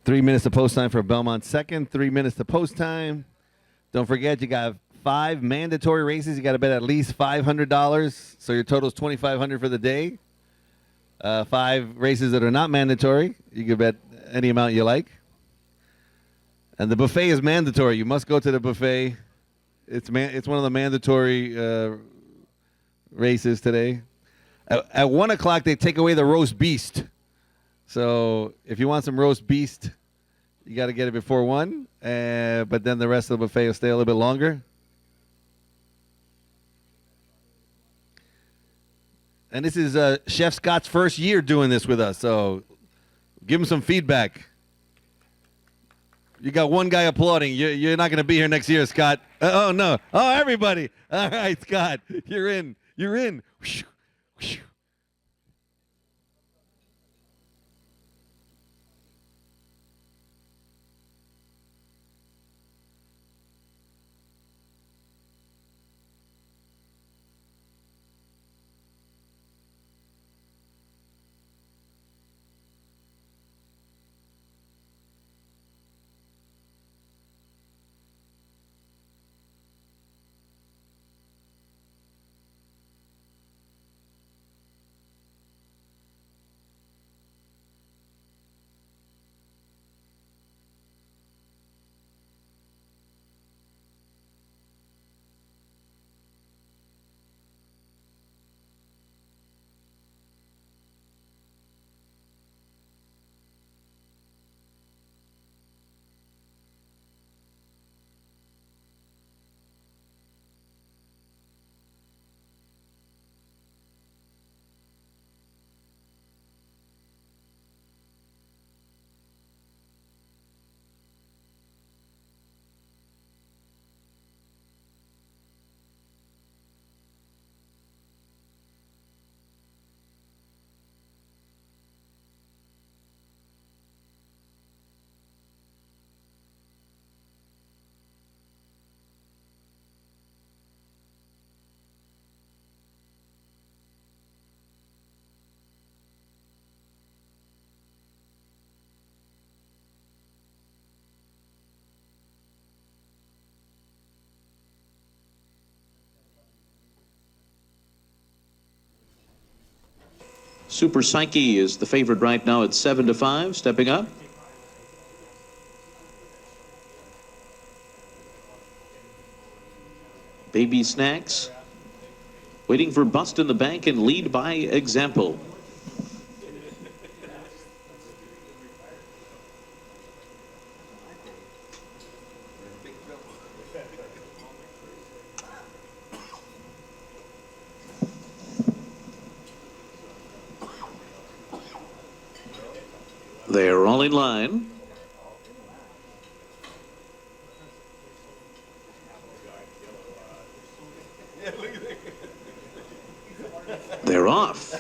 3 minutes to post time for Belmont second. 3 minutes to post time. Don't forget, you got 5 mandatory races. You got to bet at least $500, so your total is $2,500 for the day. 5 races that are not mandatory. You can bet any amount you like. And the buffet is mandatory. You must go to the buffet. It's one of the mandatory races today. At 1 o'clock, they take away the roast beast. So if you want some roast beast, you got to get it before 1. But then the rest of the buffet will stay a little bit longer. And this is Chef Scott's first year doing this with us, so give him some feedback. You got one guy applauding. You're not going to be here next year, Scott. Oh, no. Oh, everybody. All right, Scott. You're in. You're in. Whoosh, whoosh. Super Psyche is the favorite right now at 7-5, stepping up. Baby Snacks waiting for Bust in the Bank and Lead by Example. They're all in line. They're off.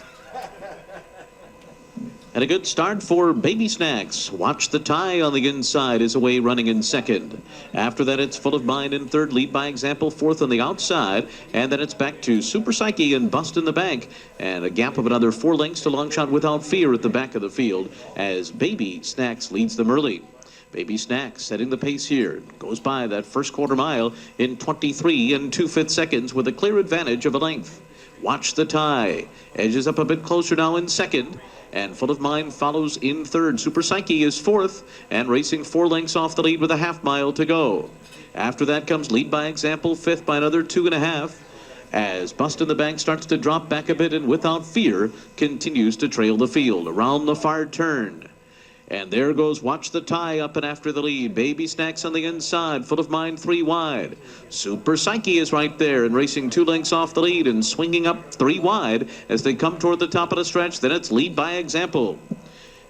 And a good start for Baby Snacks. Watch the Tie on the inside is away running in second. After that, it's Full of Mind in third, Lead by Example fourth on the outside. And then it's back to Super Psyche and Bust in the Bank. And a gap of another 4 lengths to Longshot Without Fear at the back of the field as Baby Snacks leads them early. Baby Snacks setting the pace here. Goes by that first quarter mile in 23 2/5 seconds with a clear advantage of a length. Watch the Tie. Edges up a bit closer now in second. And Full of Mind follows in third. Super Psyche is fourth and racing 4 lengths off the lead with a half mile to go. After that comes Lead by Example, fifth by another 2.5. As Bust in the Bank starts to drop back a bit and Without Fear continues to trail the field around the far turn. And there goes Watch the Tie up and after the lead. Baby Snacks on the inside. Full of Mind 3 wide. Super Psyche is right there and racing 2 lengths off the lead and swinging up 3 wide as they come toward the top of the stretch. Then it's Lead by Example.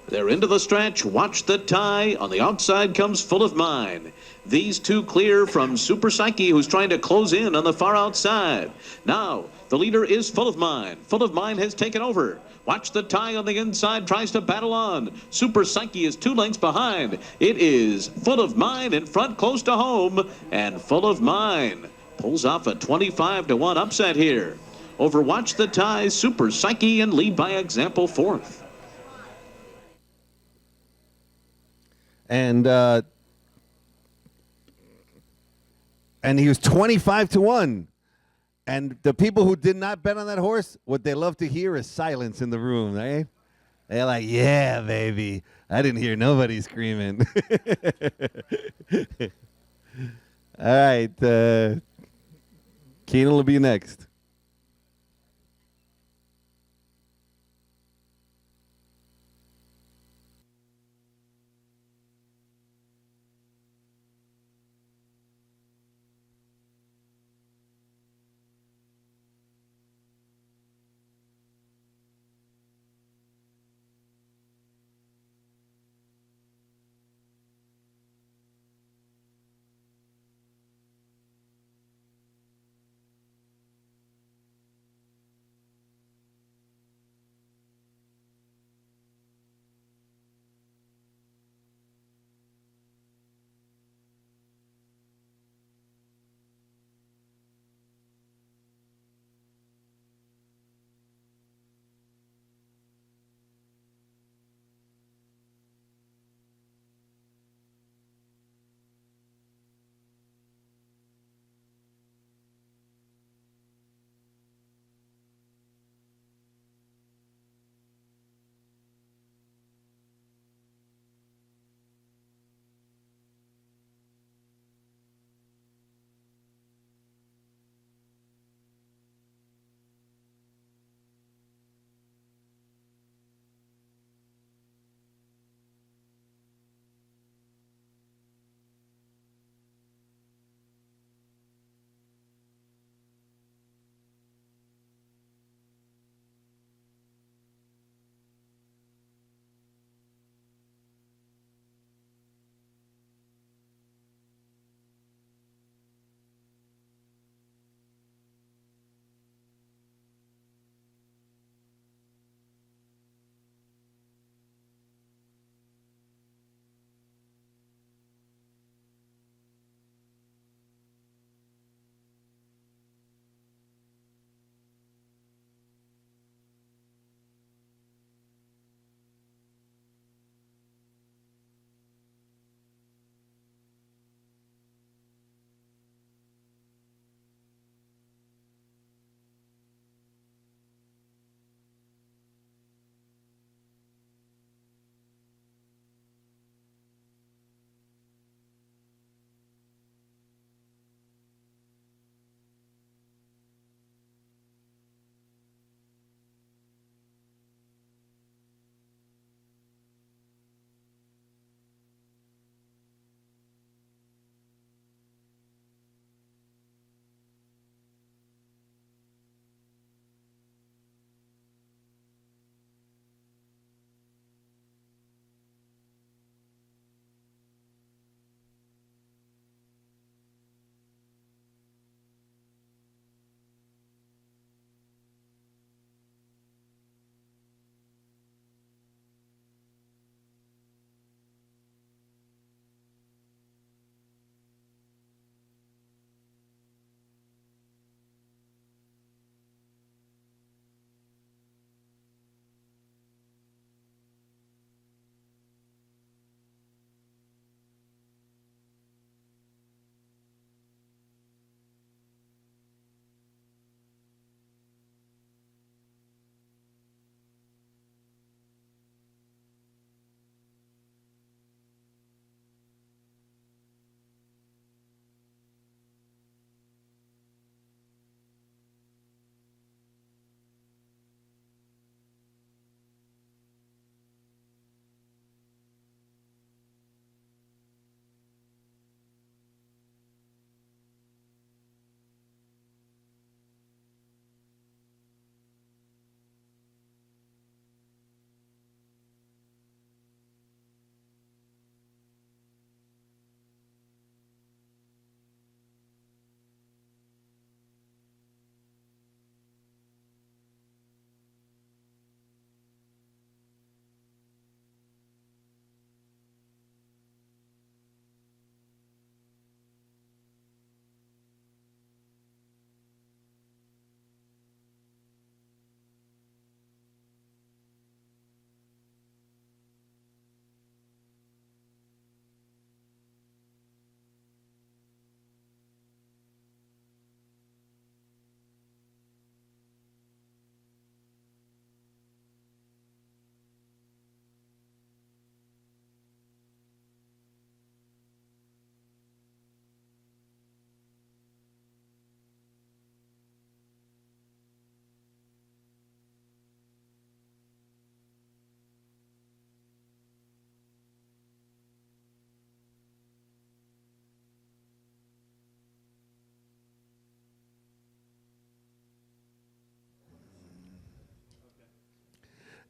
They're into the stretch. Watch the Tie. On the outside comes Full of Mind. These two clear from Super Psyche, who's trying to close in on the far outside. Now, the leader is Full of Mind. Full of Mind has taken over. Watch the Tie on the inside, tries to battle on. Super Psyche is 2 lengths behind. It is Full of Mind in front, close to home. And Full of Mind pulls off a 25-1 upset here over Watch the Tie, Super Psyche, and Lead by Example fourth. and he was 25-1. And the people who did not bet on that horse, what they love to hear is silence in the room, right? They're like, yeah, baby. I didn't hear nobody screaming. All right. Keenan will be next.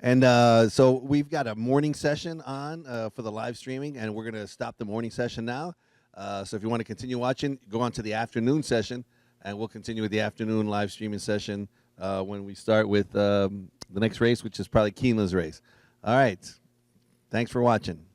And so we've got a morning session on for the live streaming, and we're going to stop the morning session now. So if you want to continue watching, go on to the afternoon session, and we'll continue with the afternoon live streaming session when we start with the next race, which is probably Keeneland's race. All right. Thanks for watching.